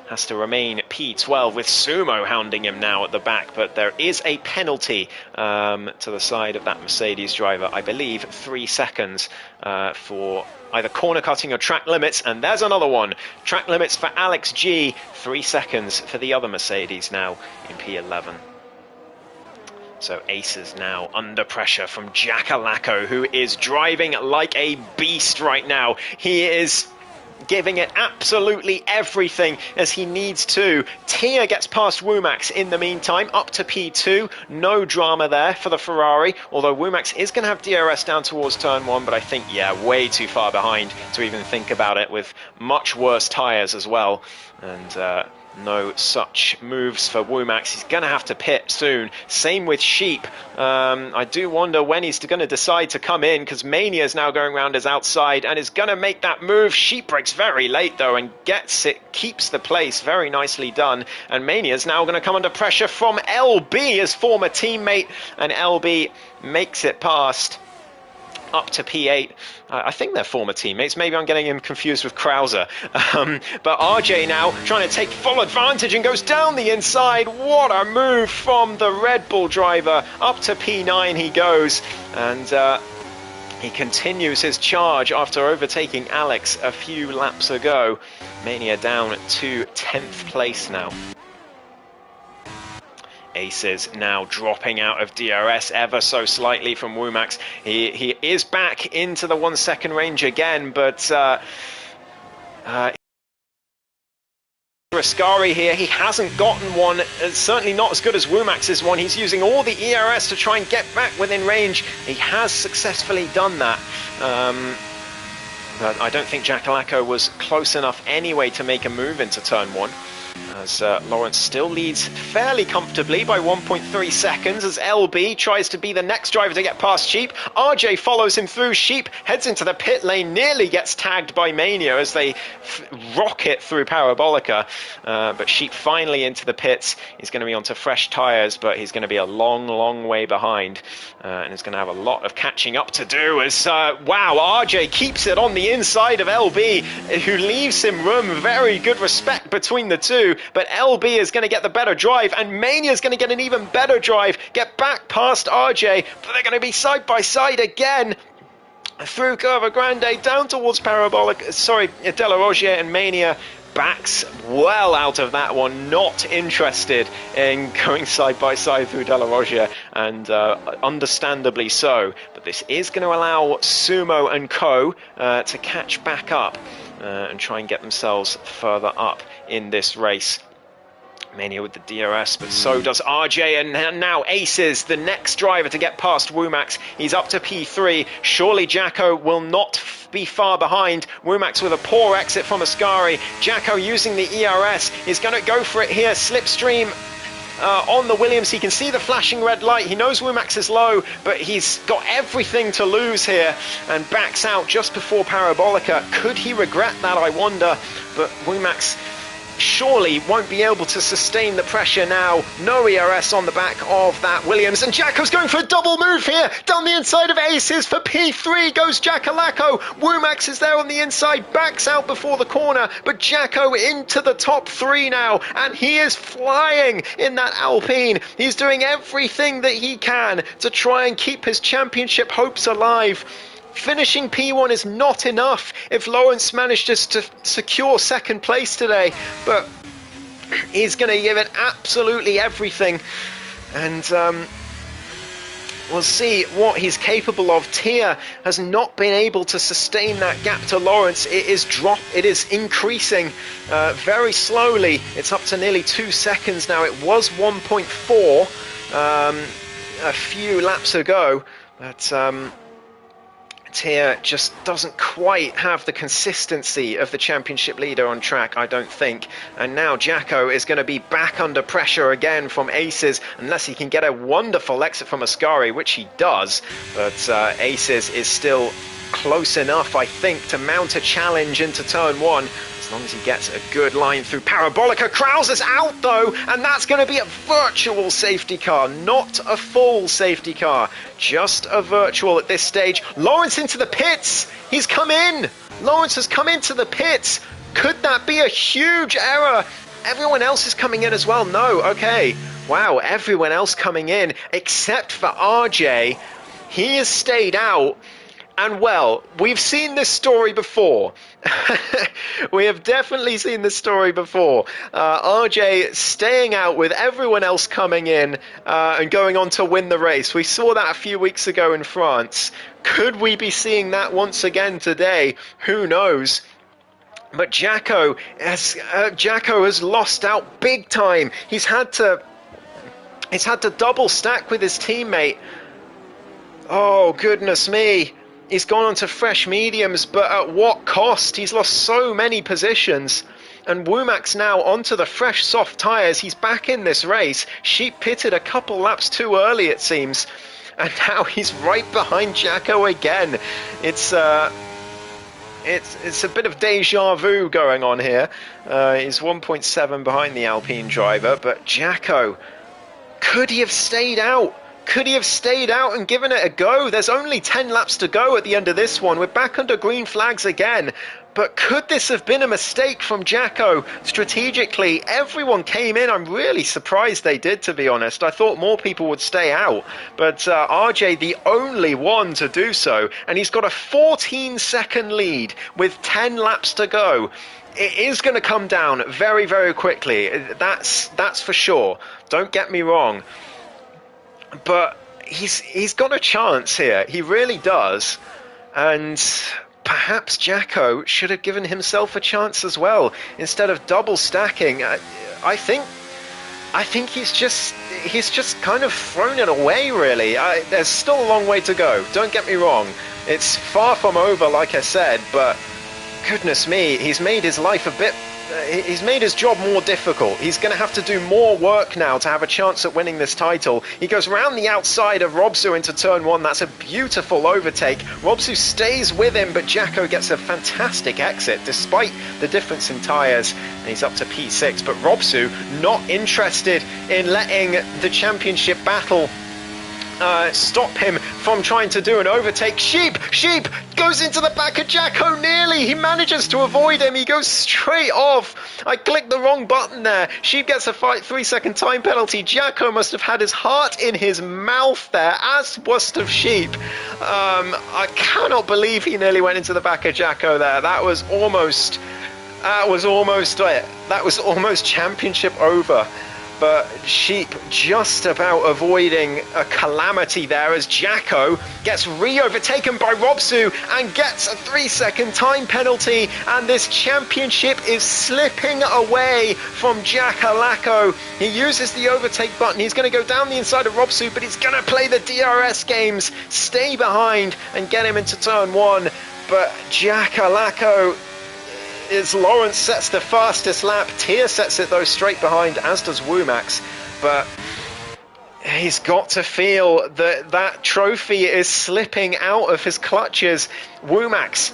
has to remain P12 with Sumo hounding him now at the back, but there is a penalty to the side of that Mercedes driver. I believe 3 seconds for either corner cutting or track limits, and there's another one. Track limits for Alex G, 3 seconds for the other Mercedes now in P11. So Aces now under pressure from Jackalacco, who is driving like a beast right now. He is giving it absolutely everything as he needs to. Tia gets past Womack in the meantime, up to P2. No drama there for the Ferrari, although Womack is going to have DRS down towards turn 1, but I think, yeah, way too far behind to even think about it, with much worse tyres as well. And no such moves for Womack. He's going to have to pit soon. Same with Sheep. I do wonder when he's going to decide to come in, because Mania is now going around his outside and is going to make that move. Sheep breaks very late though and gets it, keeps the place. Very nicely done. And Mania is now going to come under pressure from LB, his former teammate, and LB makes it past up to P8. I think they're former teammates. Maybe I'm getting him confused with Krauser. But RJ now trying to take full advantage and goes down the inside. What a move from the Red Bull driver. Up to P9 he goes. And he continues his charge after overtaking Alex a few laps ago. Mania down to 10th place now. Aces now dropping out of DRS ever so slightly from Womack. He is back into the 1 second range again, but Ascari here, he hasn't gotten one, certainly not as good as Womack's one. He's using all the ERS to try and get back within range. He has successfully done that. But I don't think Jackalacco was close enough anyway to make a move into turn 1. As Lawrence still leads fairly comfortably by 1.3 seconds as LB tries to be the next driver to get past Sheep. RJ follows him through. Sheep heads into the pit lane, nearly gets tagged by Mania as they rocket through Parabolica. But Sheep finally into the pits. He's going to be onto fresh tyres, but he's going to be a long, long way behind. And he's going to have a lot of catching up to do as, wow, RJ keeps it on the inside of LB, who leaves him room. Very good respect between the two. But LB is going to get the better drive, and Mania is going to get an even better drive, get back past RJ, but they're going to be side by side again through Curva Grande down towards Parabolic. Sorry, De La Rogier, and Mania backs well out of that one, not interested in going side by side through De La Rogier, and understandably so. But this is going to allow Sumo and Co to catch back up and try and get themselves further up in this race. Mania with the DRS, but so does RJ, and now Aces, the next driver to get past Womack. He's up to P3. Surely Jacko will not be far behind. Womack with a poor exit from Ascari. Jacko using the ERS is going to go for it here. Slipstream on the Williams. He can see the flashing red light. He knows Womack is low, but he's got everything to lose here and backs out just before Parabolica. Could he regret that, I wonder? But Womack surely won't be able to sustain the pressure now. No ERS on the back of that Williams, and Jacko's going for a double move here down the inside of Aces. For P3 goes Jackalacco. Womack is there on the inside, backs out before the corner, but Jacko into the top 3 now, and he is flying in that Alpine. He's doing everything that he can to try and keep his championship hopes alive. Finishing P1 is not enough if Lawrence manages to secure second place today, but he's going to give it absolutely everything, and we'll see what he's capable of. Tia has not been able to sustain that gap to Lawrence. It is increasing very slowly. It's up to nearly 2 seconds now. It was 1.4 a few laps ago, but effect here just doesn't quite have the consistency of the championship leader on track, I don't think. And now Jacko is going to be back under pressure again from Aces, unless he can get a wonderful exit from Ascari, which he does. But Aces is still close enough, I think, to mount a challenge into turn one. As long as he gets a good line through Parabolica. Krauser's out though, and that's going to be a virtual safety car, not a full safety car, just a virtual at this stage. Lawrence into the pits. He's come in. Lawrence has come into the pits. Could that be a huge error? Everyone else is coming in as well. No, okay. Wow, everyone else coming in except for RJ. He has stayed out. And well, we've seen this story before. We have definitely seen this story before. RJ staying out with everyone else coming in and going on to win the race. We saw that a few weeks ago in France. Could we be seeing that once again today? Who knows? But Jacko has lost out big time. He's had to double stack with his teammate. Oh, goodness me. He's gone on to fresh mediums, but at what cost? He's lost so many positions. And Womack's now onto the fresh soft tyres. He's back in this race. Sheep pitted a couple laps too early, it seems. And now he's right behind Jacko again. It's a bit of deja vu going on here. He's 1.7 behind the Alpine driver, but Jacko, could he have stayed out? Could he have stayed out and given it a go? There's only 10 laps to go at the end of this one. We're back under green flags again. But could this have been a mistake from Jacko? Strategically, everyone came in. I'm really surprised they did, to be honest. I thought more people would stay out. But RJ, the only one to do so. And he's got a 14-second lead with 10 laps to go. It is going to come down very, very quickly. That's for sure. Don't get me wrong. But he's got a chance here. He really does. And perhaps Jacko should have given himself a chance as well. Instead of double stacking, I think he's just kind of thrown it away, really. There's still a long way to go. Don't get me wrong. It's far from over, like I said, but goodness me, he's made his life he's made his job more difficult. He's going to have to do more work now to have a chance at winning this title. He goes round the outside of Robsu into turn one. That's a beautiful overtake. Robsu stays with him, but Jacko gets a fantastic exit despite the difference in tyres. And he's up to P6, but Robsu not interested in letting the championship battle stop him from trying to do an overtake. Sheep goes into the back of Jacko nearly. He manages to avoid him. He goes straight off. I clicked the wrong button there. Sheep gets a 3-second time penalty. Jacko must have had his heart in his mouth there, as must have Sheep. I cannot believe he nearly went into the back of Jacko there. That was almost championship over. But Sheep just about avoiding a calamity there as Jacko gets re-overtaken by Robsu and gets a 3-second time penalty, and this championship is slipping away from Jackalacko. He uses the overtake button. He's going to go down the inside of Robsu, but he's going to play the DRS games, stay behind and get him into turn one. But Jackalacko, as Lawrence sets the fastest lap. Tier sets it though straight behind, as does Womax. But he's got to feel that that trophy is slipping out of his clutches. Womax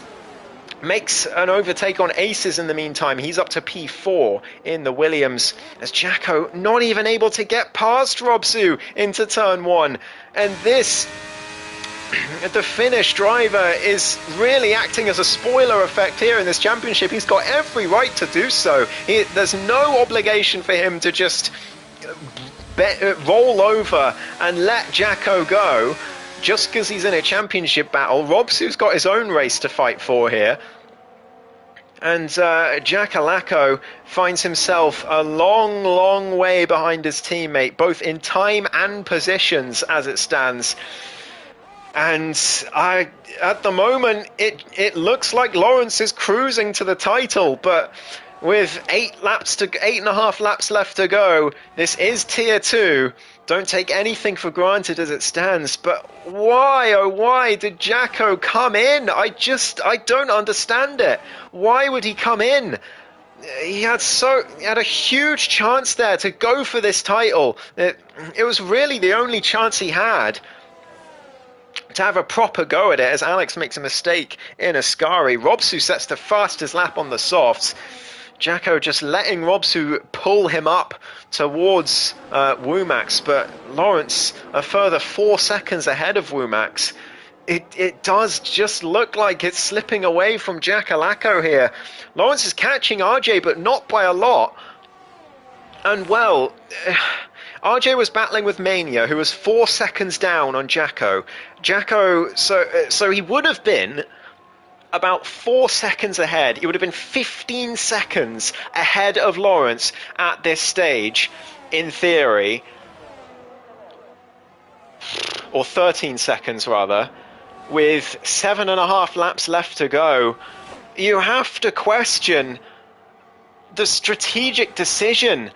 makes an overtake on Aces in the meantime. He's up to P4 in the Williams, as Jacko not even able to get past Robsu into turn one. And this, the Finnish driver is really acting as a spoiler effect here in this championship. He's got every right to do so. There's no obligation for him to just roll over and let Jacko go just because he's in a championship battle. Robsu's got his own race to fight for here. And Jackalacko finds himself a long, long way behind his teammate, both in time and positions as it stands. And at the moment, it looks like Lawrence is cruising to the title, but with 8.5 laps left to go. This is tier 2. Don't take anything for granted as it stands, but why, oh why did Jacko come in? I don't understand it. Why would he come in? He had a huge chance there to go for this title. It was really the only chance he had to have a proper go at it, as Alex makes a mistake in Ascari. Robsu sets the fastest lap on the softs. Jacko just letting Robsu pull him up towards Womax, but Lawrence a further 4 seconds ahead of Womax. It does just look like it's slipping away from Jackalacko here. Lawrence is catching RJ, but not by a lot. And well, RJ was battling with Mania, who was 4 seconds down on Jacko. Jacko, so he would have been about 4 seconds ahead. He would have been 15 seconds ahead of Lawrence at this stage, in theory. Or 13 seconds, rather. With 7.5 laps left to go. You have to question the strategic decision.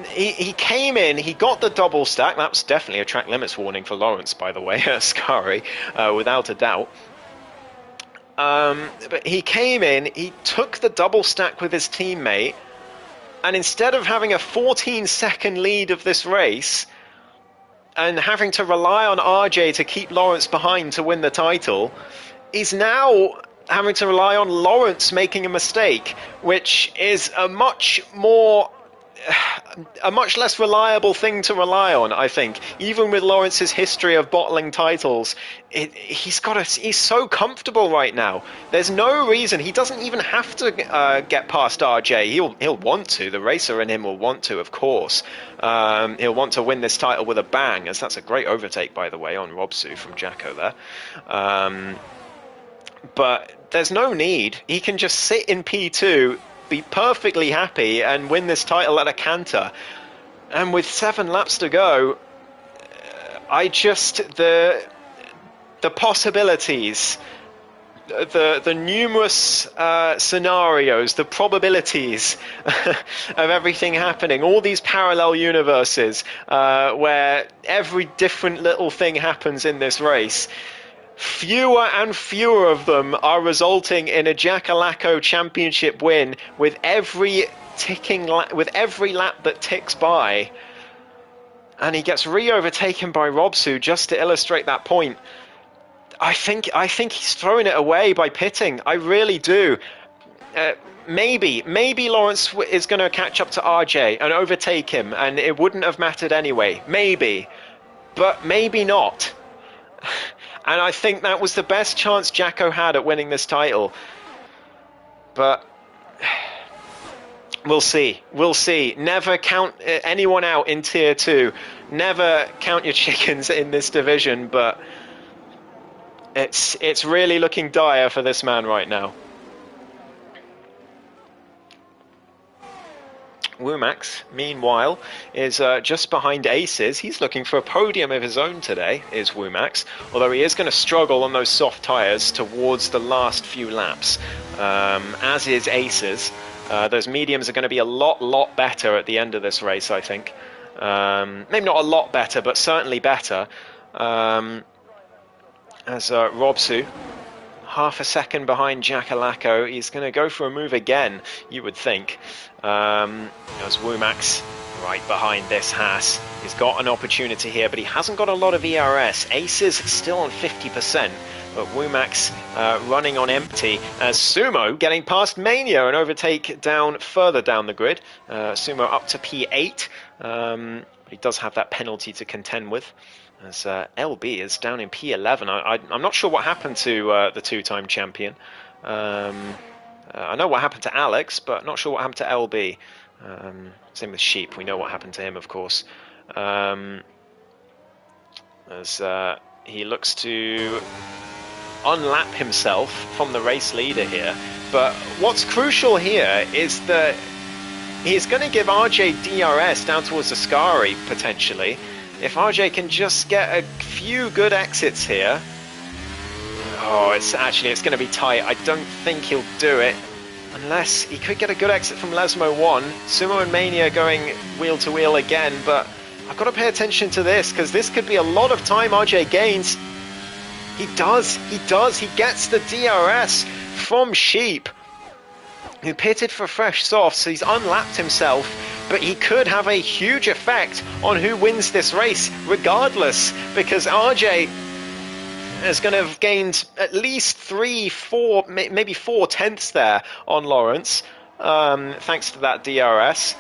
He came in, he got the double stack. That was definitely a track limits warning for Lawrence, by the way, Ascari, without a doubt. But he came in, he took the double stack with his teammate, and instead of having a 14-second lead of this race and having to rely on RJ to keep Lawrence behind to win the title, he's now having to rely on Lawrence making a mistake, which is a much less reliable thing to rely on, I think. Even with Lawrence's history of bottling titles, he's so comfortable right now. There's no reason. He doesn't even have to get past RJ. He'll want to. The racer in him will want to, of course. He'll want to win this title with a bang, as that's a great overtake, by the way, on Robsu from Jacko there. But there's no need. He can just sit in P2, be perfectly happy and win this title at a canter. And with 7 laps to go, the possibilities, the numerous scenarios, the probabilities of everything happening, all these parallel universes where every different little thing happens in this race, fewer and fewer of them are resulting in a Jackalacko championship win with every lap that ticks by. And he gets re-overtaken by Robsu just to illustrate that point. I think he's throwing it away by pitting. I really do. Maybe Lawrence is going to catch up to RJ and overtake him, and it wouldn't have mattered anyway. Maybe. But maybe not. And I think that was the best chance Jacko had at winning this title. But we'll see. We'll see. Never count anyone out in Tier 2. Never count your chickens in this division. But it's really looking dire for this man right now. Womax, meanwhile, is just behind Aces. He's looking for a podium of his own today, is Womax, although he is going to struggle on those soft tyres towards the last few laps, as is Aces. Those mediums are going to be a lot better at the end of this race, I think. Maybe not a lot better, but certainly better. As Robsu, half a second behind Jackalacko, he's going to go for a move again, you would think. As Womax right behind this Haas. He's got an opportunity here, but he hasn't got a lot of ERS. Aces still on 50%, but Womax running on empty, as Sumo getting past Mania and overtake further down the grid. Sumo up to P8, but he does have that penalty to contend with, as LB is down in P11. I'm not sure what happened to the two-time champion. I know what happened to Alex, but not sure what happened to LB. Same with Sheep. We know what happened to him, of course. As he looks to unlap himself from the race leader here. But what's crucial here is that he's going to give RJ DRS down towards Ascari, potentially. If RJ can just get a few good exits here. Oh, it's going to be tight. I don't think he'll do it. Unless he could get a good exit from Lesmo 1. Sumo and Mania going wheel to wheel again, but I've got to pay attention to this because this could be a lot of time RJ gains. He does. He gets the DRS from Sheep, who pitted for fresh softs, so he's unlapped himself, but he could have a huge effect on who wins this race regardless, because RJ is going to have gained at least 3, 4, maybe 4 tenths there on Lawrence, thanks to that DRS.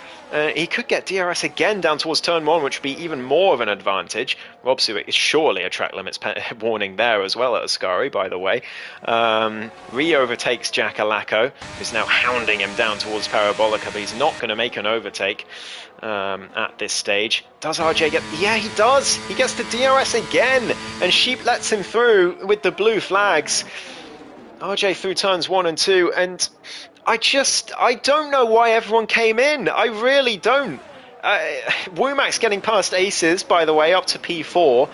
He could get DRS again down towards turn 1, which would be even more of an advantage. Robsu is surely a track limits warning there as well at Ascari, by the way. Re-overtakes Jack Alaco, who's now hounding him down towards Parabolica, but he's not going to make an overtake at this stage. Does RJ get... Yeah, he does! He gets the DRS again, and Sheep lets him through with the blue flags. RJ through turns 1 and 2, and I don't know why everyone came in. I really don't. Womack's getting past Aces, by the way, up to P4.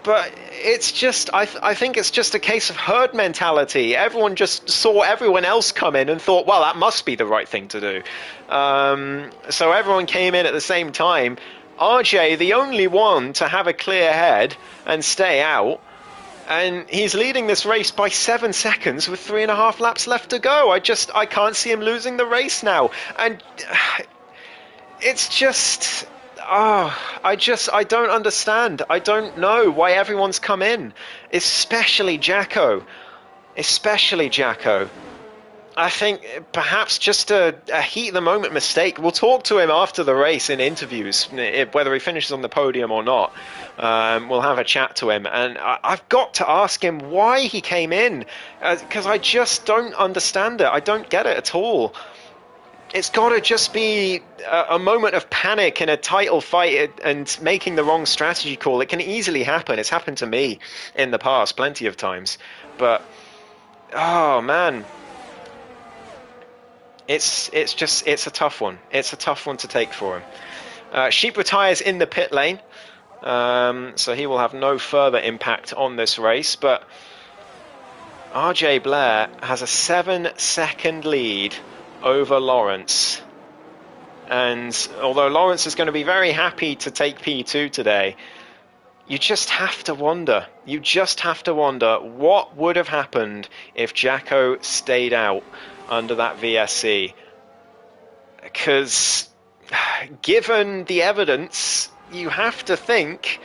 But it's just, I think it's just a case of herd mentality. Everyone just saw everyone else come in and thought, well, that must be the right thing to do. So everyone came in at the same time. RJ, the only one to have a clear head and stay out. And he's leading this race by 7 seconds with 3.5 laps left to go. I can't see him losing the race now. And it's just, I don't understand. I don't know why everyone's come in, especially Jacko. I think perhaps just a heat of the moment mistake. We'll talk to him after the race in interviews, whether he finishes on the podium or not. We'll have a chat to him, and I've got to ask him why he came in, because I just don't understand it. I don't get it at all. It's got to just be a moment of panic in a title fight and making the wrong strategy call. It can easily happen. It's happened to me in the past plenty of times. But, oh man, it's a tough one. It's a tough one to take for him. Sheep retires in the pit lane, so he will have no further impact on this race. But RJ Blair has a 7-second lead over Lawrence, and although Lawrence is going to be very happy to take P2 today, you just have to wonder what would have happened if Jacko stayed out under that VSC, because given the evidence, you have to think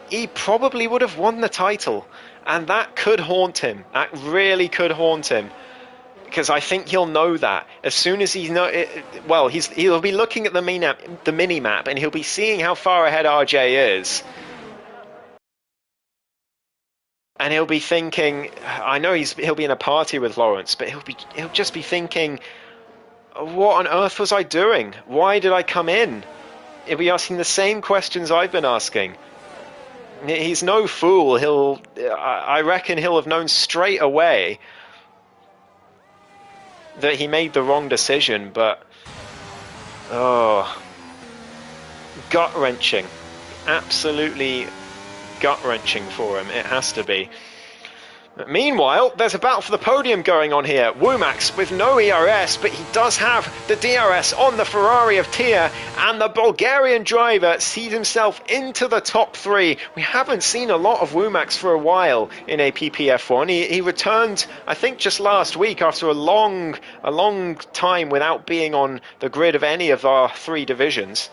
he probably would have won the title, and that could haunt him. That really could haunt him. Because I think he'll know that as soon as he'll be looking at the mini map, and he'll be seeing how far ahead RJ is, and he'll be thinking, I know he'll be in a party with Lawrence, but he'll just be thinking, what on earth was I doing? Why did I come in? He'll be asking the same questions I've been asking. He's no fool. I reckon he'll have known straight away that he made the wrong decision, but gut-wrenching. Absolutely gut-wrenching for him. It has to be. But meanwhile, there's a battle for the podium going on here. Womax with no ERS, but he does have the DRS on the Ferrari of Tia, and the Bulgarian driver sees himself into the top 3. We haven't seen a lot of Womax for a while in APPF1. He returned, I think, just last week after a long time without being on the grid of any of our 3 divisions.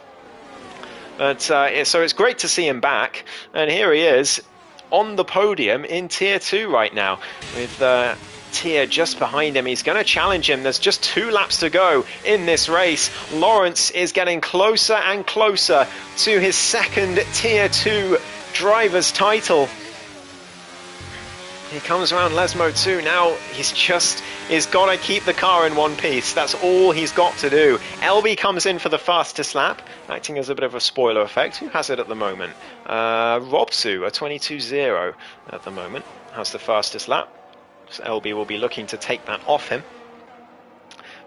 But so it's great to see him back, and here he is on the podium in Tier 2 right now, with Tier just behind him. He's going to challenge him. There's just 2 laps to go in this race. Lawrence is getting closer and closer to his second Tier 2 driver's title. He comes around Lesmo 2 now. He's got to keep the car in one piece. That's all he's got to do. LB comes in for the fastest lap, acting as a bit of a spoiler effect. Who has it at the moment? Robsu, a 22.0 at the moment, has the fastest lap. So LB will be looking to take that off him.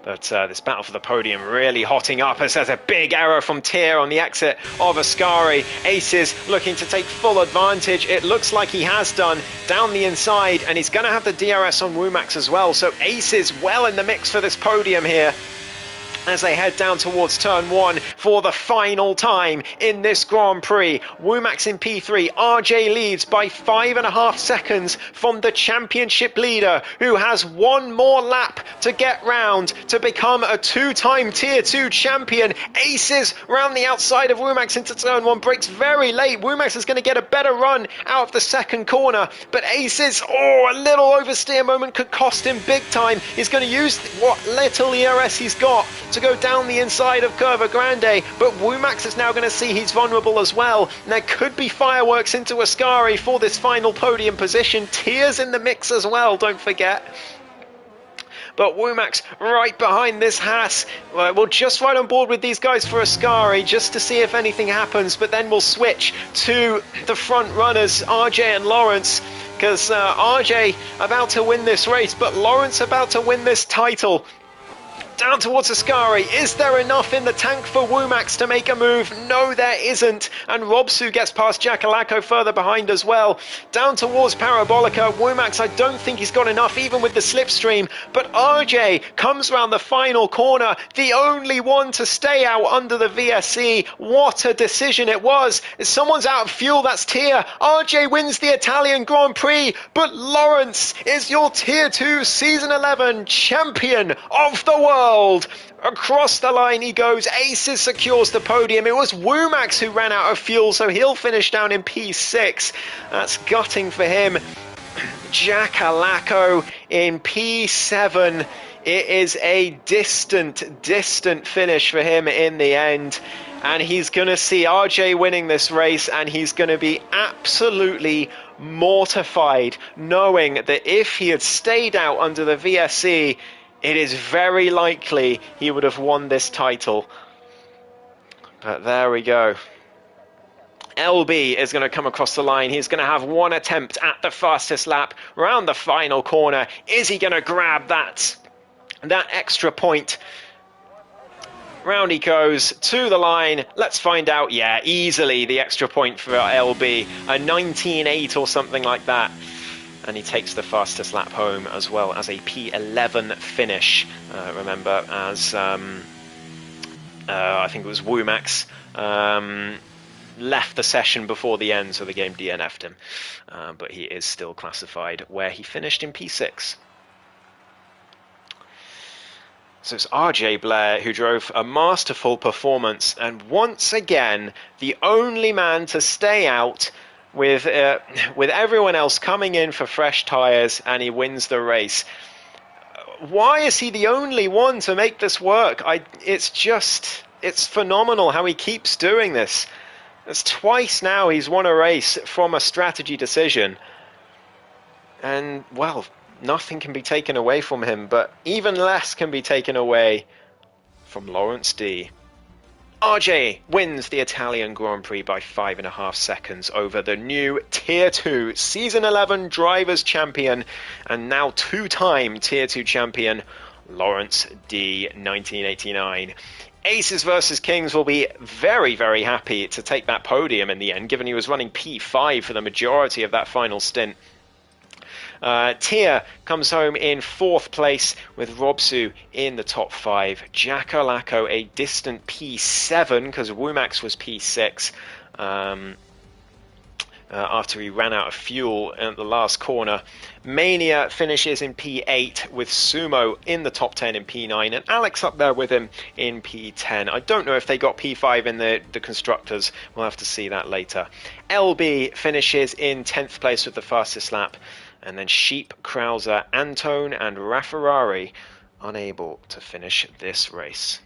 But this battle for the podium really hotting up as there's a big error from Tyr on the exit of Ascari. Aces looking to take full advantage. It looks like he has done down the inside, and he's going to have the DRS on Womax as well. So Aces well in the mix for this podium here as they head down towards turn 1 for the final time in this Grand Prix. Womax in P3, RJ leads by 5.5 seconds from the championship leader, who has one more lap to get round to become a 2-time Tier 2 champion. Aces round the outside of Womax into turn 1, breaks very late. Womax is going to get a better run out of the second corner, but Aces, a little oversteer moment could cost him big time. He's going to use what little ERS he's got to go down the inside of Curva Grande, but Womax is now going to see he's vulnerable as well, and there could be fireworks into Ascari for this final podium position. Tyr's in the mix as well, don't forget. But Womax right behind this Haas. We'll just right on board with these guys for Ascari just to see if anything happens, but then we'll switch to the front runners, RJ and Lawrence, because RJ about to win this race, but Lawrence about to win this title. Down towards Ascari. Is there enough in the tank for Womax to make a move? No, there isn't. And Robsu gets past Jackalacco further behind as well. Down towards Parabolica. Womax, I don't think he's got enough even with the slipstream. But RJ comes round the final corner. The only one to stay out under the VSC. What a decision it was. If someone's out of fuel, that's Tyr. RJ wins the Italian Grand Prix. But Lawrence is your Tier 2 Season 11 champion of the world. Across the line he goes. Aces secures the podium. It was Womax who ran out of fuel, so he'll finish down in P6. That's gutting for him. Jackalacco in P7. It is a distant finish for him in the end. And he's going to see RJ winning this race, and he's going to be absolutely mortified knowing that if he had stayed out under the VSC, it is very likely he would have won this title. But there we go. LB is going to come across the line. He's going to have one attempt at the fastest lap round the final corner. Is he going to grab that extra point? Round he goes to the line. Let's find out. Yeah, easily the extra point for LB. A 19.8 or something like that. And he takes the fastest lap home as well as a P11 finish. Remember, as I think it was Womax left the session before the end, so the game DNF'd him. But he is still classified where he finished in P6. So it's RJ Blair who drove a masterful performance, and once again, the only man to stay out with everyone else coming in for fresh tyres, and he wins the race. Why is he the only one to make this work? It's phenomenal how he keeps doing this. It's twice now he's won a race from a strategy decision. And, well, nothing can be taken away from him, but even less can be taken away from Lawrence D. RJ wins the Italian Grand Prix by 5.5 seconds over the new Tier 2 Season 11 Drivers' Champion and now 2-time Tier 2 champion Lawrence D. 1989. Aces versus Kings will be very, very happy to take that podium in the end, given he was running P5 for the majority of that final stint. Tyr comes home in 4th place with Robsu in the top 5. Jackalacco a distant P7 because Womax was P6 after he ran out of fuel at the last corner. Mania finishes in P8 with Sumo in the top 10 in P9 and Alex up there with him in P10. I don't know if they got P5 in the constructors. We'll have to see that later. LB finishes in 10th place with the fastest lap. And then Sheep, Krauser, Antone and Rafferrari unable to finish this race.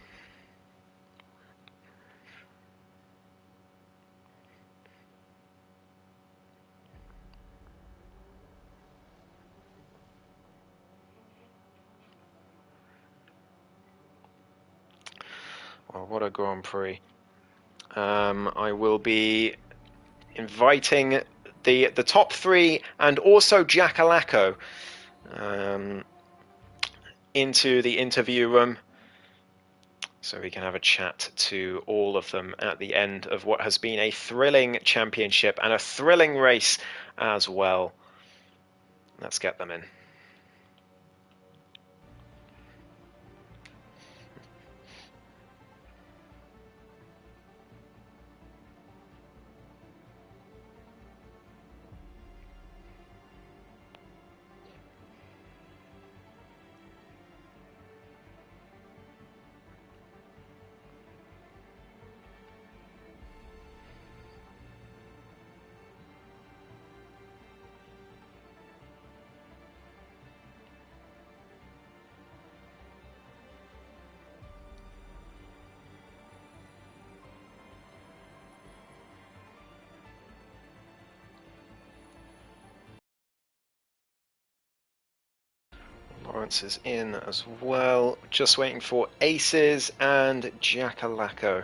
Well, what a Grand Prix. I will be inviting the top 3 and also Jackalacco into the interview room So we can have a chat to all of them at the end of what has been a thrilling championship and a thrilling race as well. Let's get them in. Lawrence is in as well. Just waiting for Aces and Jackalacco.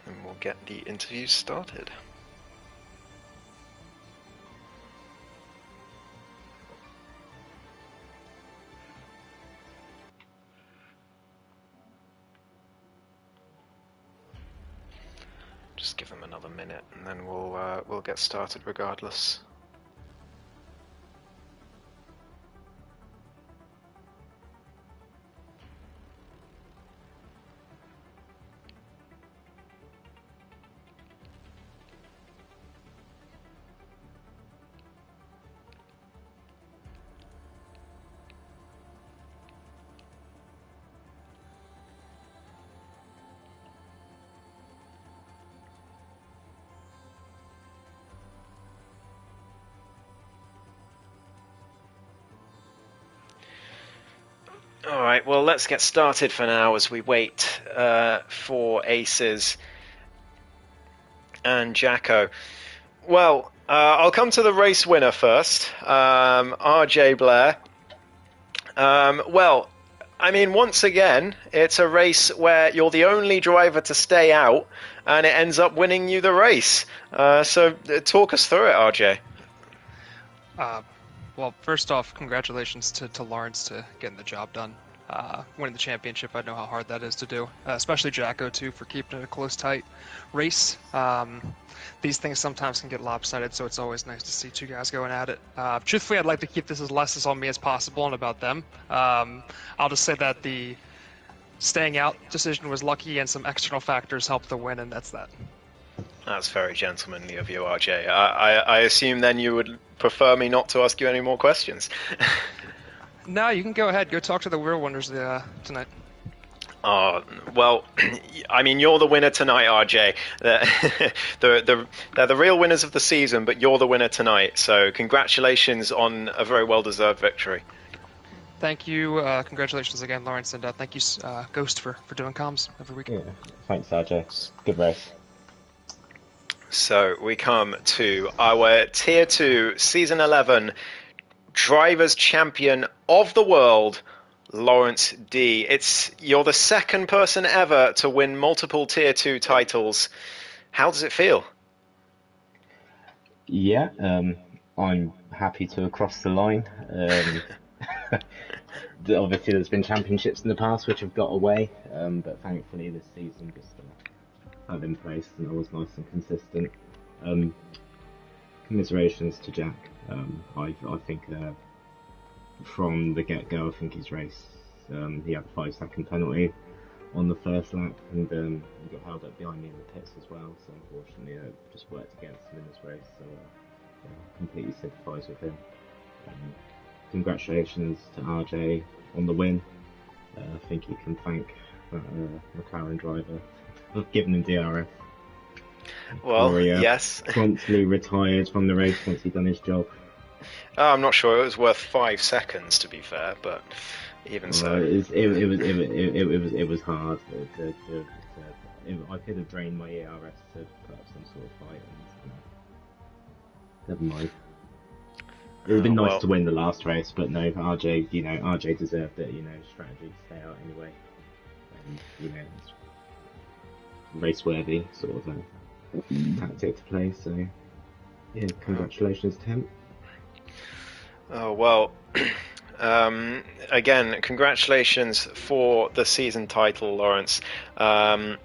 And we'll get the interview started. Just give them another minute, and then we'll get started regardless. Alright, well, let's get started for now as we wait for Aces and Jacko. Well, I'll come to the race winner first, RJ Blair. Well, I mean, once again, it's a race where you're the only driver to stay out, and it ends up winning you the race. So talk us through it, RJ. Well, first off, congratulations to Lawrence to getting the job done. Winning the championship, I know how hard that is to do, especially Jacko, too, for keeping it a close, tight race. These things sometimes can get lopsided, so it's always nice to see two guys going at it. Truthfully, I'd like to keep this as less on me as possible and about them. I'll just say that the staying out decision was lucky and some external factors helped the win, and that's that. That's very gentlemanly of you, RJ. I assume then you would prefer me not to ask you any more questions. No, you can go ahead. Go talk to the real winners tonight. Well, I mean, you're the winner tonight, RJ. They're the real winners of the season, but you're the winner tonight. So congratulations on a very well-deserved victory. Thank you. Congratulations again, Lawrence, and thank you, Ghost, for doing comms every week. Yeah, thanks, RJ. Good race. So we come to our Tier 2 Season 11 Drivers' Champion of the World, Lawrence D. You're the second person ever to win multiple Tier 2 titles. How does it feel? Yeah, I'm happy to have crossed the line. Obviously, there's been championships in the past which have got away, but thankfully this season just had in place and I was nice and consistent. Commiserations to Jack. I think from the get-go, I think his race, he had a 5-second penalty on the first lap, and he got held up behind me in the pits as well. So unfortunately, it just worked against him in this race. So yeah, completely sympathise with him. Congratulations to RJ on the win. I think he can thank that McLaren driver for giving him DRS. Well, yes. Promptly retired from the race once he'd done his job. I'm not sure it was worth 5 seconds, to be fair, but even so, it was hard. I could have drained my ERS to put up some sort of fight, and never mind. It would have been nice to win the last race, but no, RJ deserved it. Strategy to stay out anyway, and race-worthy sort of tactic to play. So yeah, congratulations to him. Oh well. Again, congratulations for the season title, Lawrence. I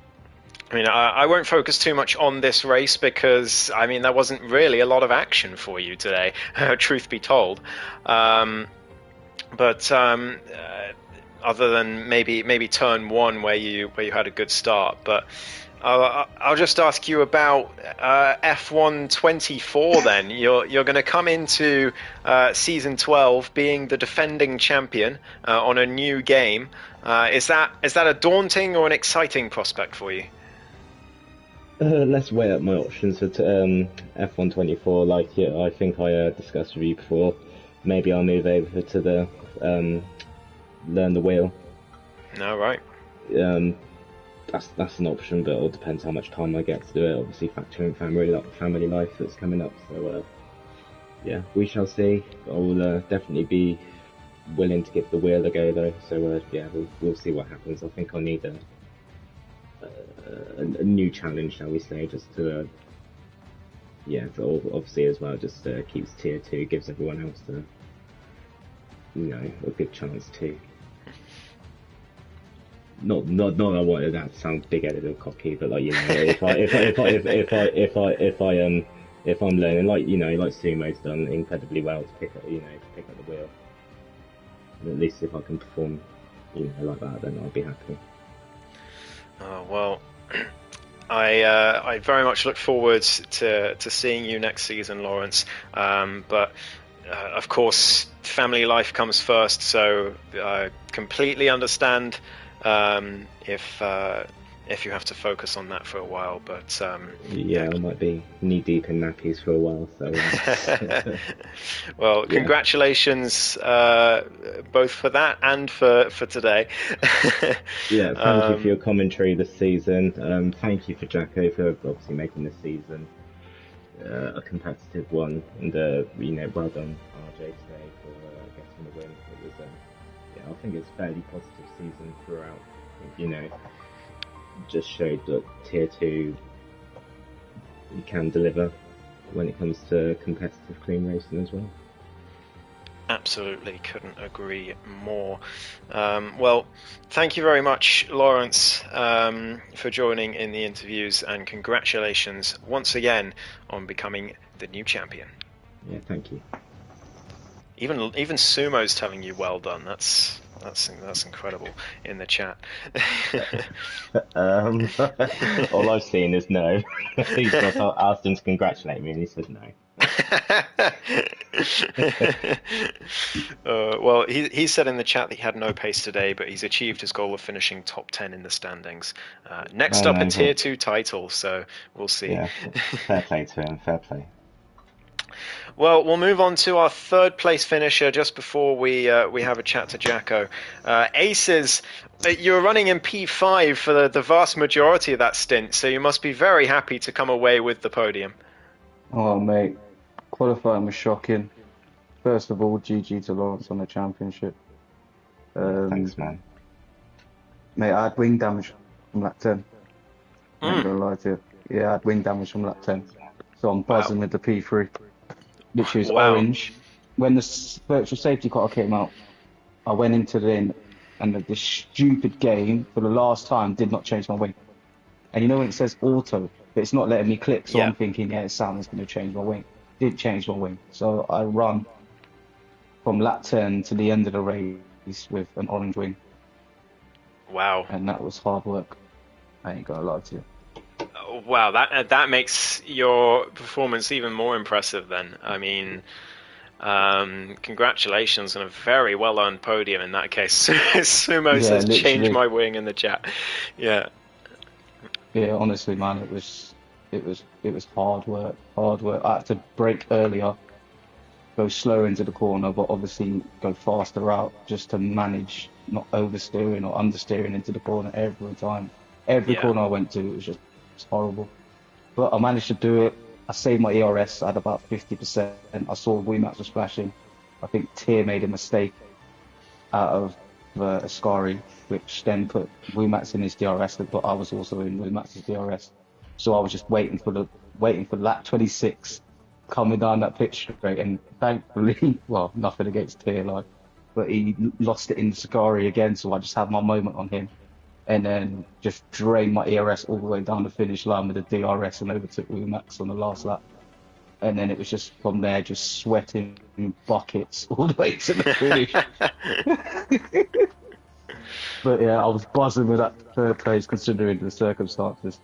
mean, I won't focus too much on this race because, I mean, there wasn't really a lot of action for you today, truth be told. But other than maybe turn one where you had a good start, but I'll just ask you about F1 24 then. You're going to come into season 12 being the defending champion on a new game. Is that a daunting or an exciting prospect for you? Let's weigh up my options for F1 24. Like, yeah, I think I discussed with you before. Maybe I'll move over to the learn the wheel. No, right. That's an option, but it all depends how much time I get to do it. Obviously, factoring family life that's coming up. So yeah, we shall see. I will definitely be willing to give the wheel a go though. So yeah, we'll see what happens. I think I need a new challenge, shall we say, just to yeah, to obviously as well, just keeps tier 2, gives everyone else a good chance too. Not I wanted that to sound big-headed or cocky, but like, if I'm learning, like like Sumo's done incredibly well to pick up the wheel. And at least if I can perform like that, then I'll be happy. Oh well. I very much look forward to seeing you next season, Lawrence. But of course, family life comes first, so I completely understand if you have to focus on that for a while. But yeah, I might be knee deep in nappies for a while. So well, yeah. Congratulations both for that and for today. Yeah, thank you for your commentary this season. Thank you for Jacko for obviously making this season a competitive one, and well done RJ today for getting the win. It was yeah, I think it's a fairly positive season throughout. Just showed that tier 2 you can deliver when it comes to competitive clean racing as well. Absolutely, couldn't agree more. Well, thank you very much, Lawrence, for joining in the interviews, and congratulations once again on becoming the new champion. Yeah, thank you. Even Sumo's telling you well done. That's incredible in the chat. All I've seen is no. I asked him to congratulate me, and he said no. Well, he said in the chat that he had no pace today, but he's achieved his goal of finishing top 10 in the standings. Next up, a tier 2 title, so we'll see. Yeah, fair play to him. Fair play. Well, we'll move on to our third place finisher just before we have a chat to Jacko. Aces, you're running in P5 for the vast majority of that stint, so you must be very happy to come away with the podium. Oh, mate, qualifying was shocking. First of all, GG to Lawrence on the championship. Thanks, man. Mate, I had wing damage from lap 10. I'm not gonna lie to you. Yeah, I had wing damage from lap 10. So I'm buzzing with the P3, which is orange. When the virtual safety car came out, I went into the lane, and this stupid game, for the last time, did not change my wing. And when it says auto, but it's not letting me click, so I'm thinking, yeah, Sam's going to change my wing. Didn't change my wing. So I run from lap 10 to the end of the race with an orange wing. Wow. And that was hard work. I ain't gonna lie to you. Wow, that makes your performance even more impressive then. I mean, congratulations on a very well-earned podium in that case. Sumo says, literally. Change my wing in the chat. Yeah. Yeah, honestly, man, it was hard work. I had to brake earlier, go slower into the corner, but obviously go faster out just to manage not oversteering or understeering into the corner every time. Every corner I went to, it was just horrible. But I managed to do it. I saved my ERS. I had about 50%. I saw Wii Max was splashing. I think Tier made a mistake out of Ascari, which then put Wumax in his DRS, but I was also in Wumax's DRS. So I was just waiting for lap 26 coming down that pitch straight, and thankfully, well, nothing against Tier, like, but he lost it in the Sakari again, so I just had my moment on him, and then just drained my ERS all the way down the finish line with the DRS and overtook Max on the last lap. And then it was just from there, just sweating buckets all the way to the finish. But yeah, I was buzzing with that third place considering the circumstances.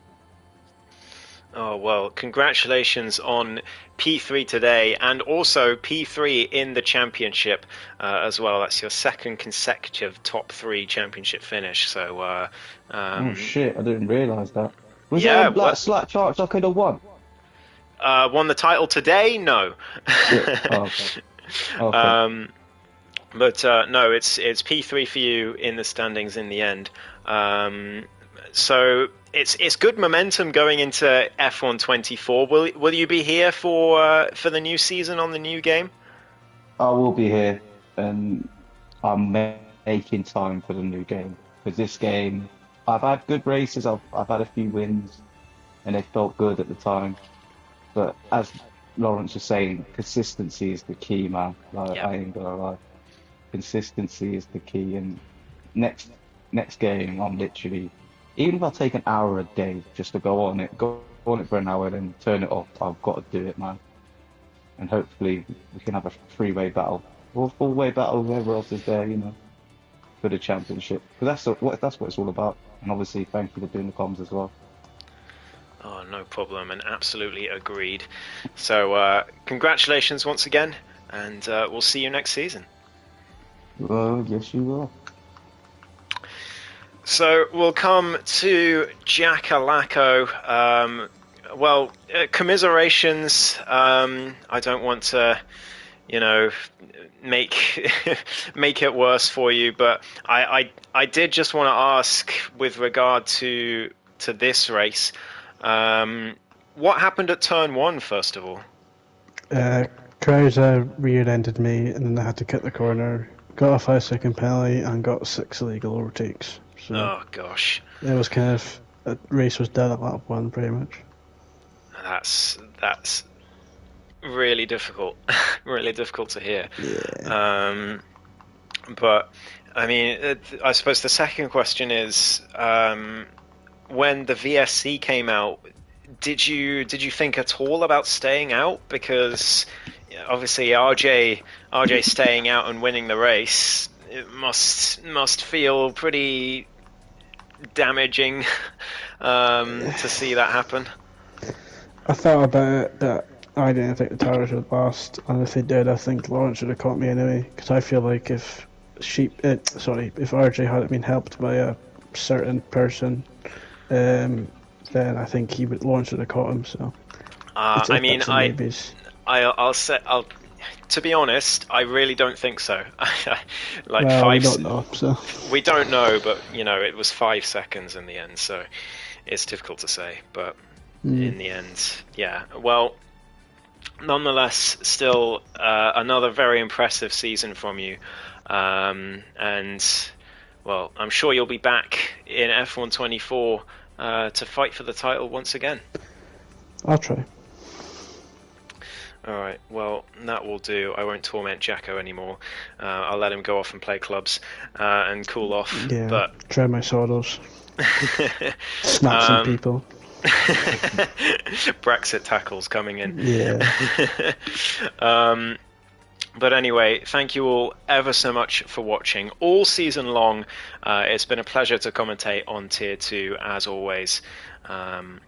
Oh, well, congratulations on P3 today, and also P3 in the championship as well. That's your second consecutive top 3 championship finish. So, oh shit, I didn't realise that. Was yeah, there a slight chance I could have won? Won the title today? No. Yeah. Oh, okay. Okay. But no, it's P3 for you in the standings in the end. So it's good momentum going into F1 24. Will you be here for the new season on the new game? I will be here, and I'm making time for the new game. Because this game, I've had good races. I've had a few wins, and they felt good at the time. But as Lawrence was saying, consistency is the key, man. Like, yeah. I ain't gonna lie. Consistency is the key, and next game, I'm literally, even if I take an hour a day just to go on it for an hour, then turn it off, I've got to do it, man. And hopefully we can have a 3-way battle or a 4-way battle, whoever else is there, for the championship. Because that's what it's all about. And obviously, thank you for doing the comms as well. Oh, no problem, and absolutely agreed. So, congratulations once again, and we'll see you next season. Well, yes, you will. So we'll come to Jackalacco. Well, commiserations. I don't want to, make make it worse for you, but I did just want to ask with regard to this race. What happened at turn 1, first of all? Krauser rear-ended me, and then I had to cut the corner. Got a 5-second penalty and got 6 illegal overtakes. So oh gosh, it was kind of, the race was done at lap 1 pretty much. That's really difficult, really difficult to hear. Yeah. But I mean, I suppose the second question is, when the VSC came out, did you think at all about staying out? Because obviously RJ staying out and winning the race, it must feel pretty damaging to see that happen. I thought about it, but I didn't think the tires would last, and if they did, I think Lawrence would have caught me anyway. Because I feel like if RJ hadn't been helped by a certain person, then I think Lawrence would have caught him. So I mean, to be honest, I really don't think so. We don't know, so. We don't know, but it was 5 seconds in the end, so it's difficult to say. But in the end, yeah. Well, nonetheless, still another very impressive season from you, and well, I'm sure you'll be back in F1 24 to fight for the title once again. I'll try. Alright, well, that will do. I won't torment Jacko anymore. I'll let him go off and play clubs and cool off. Yeah, but try my sordos. Snap some people. Brexit tackles coming in. Yeah. But anyway, thank you all ever so much for watching all season long. It's been a pleasure to commentate on Tier 2 as always. Well,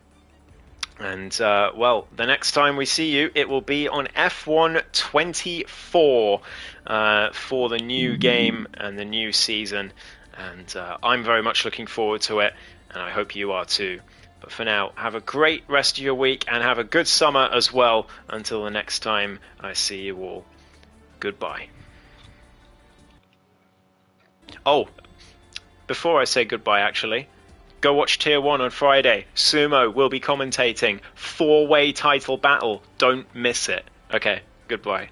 the next time we see you, it will be on F1 24 for the new game and the new season. And I'm very much looking forward to it, and I hope you are too. But for now, have a great rest of your week and have a good summer as well. Until the next time I see you all. Goodbye. Oh, before I say goodbye, actually, go watch Tier 1 on Friday. Sumo will be commentating. 4-way title battle. Don't miss it. Okay, goodbye.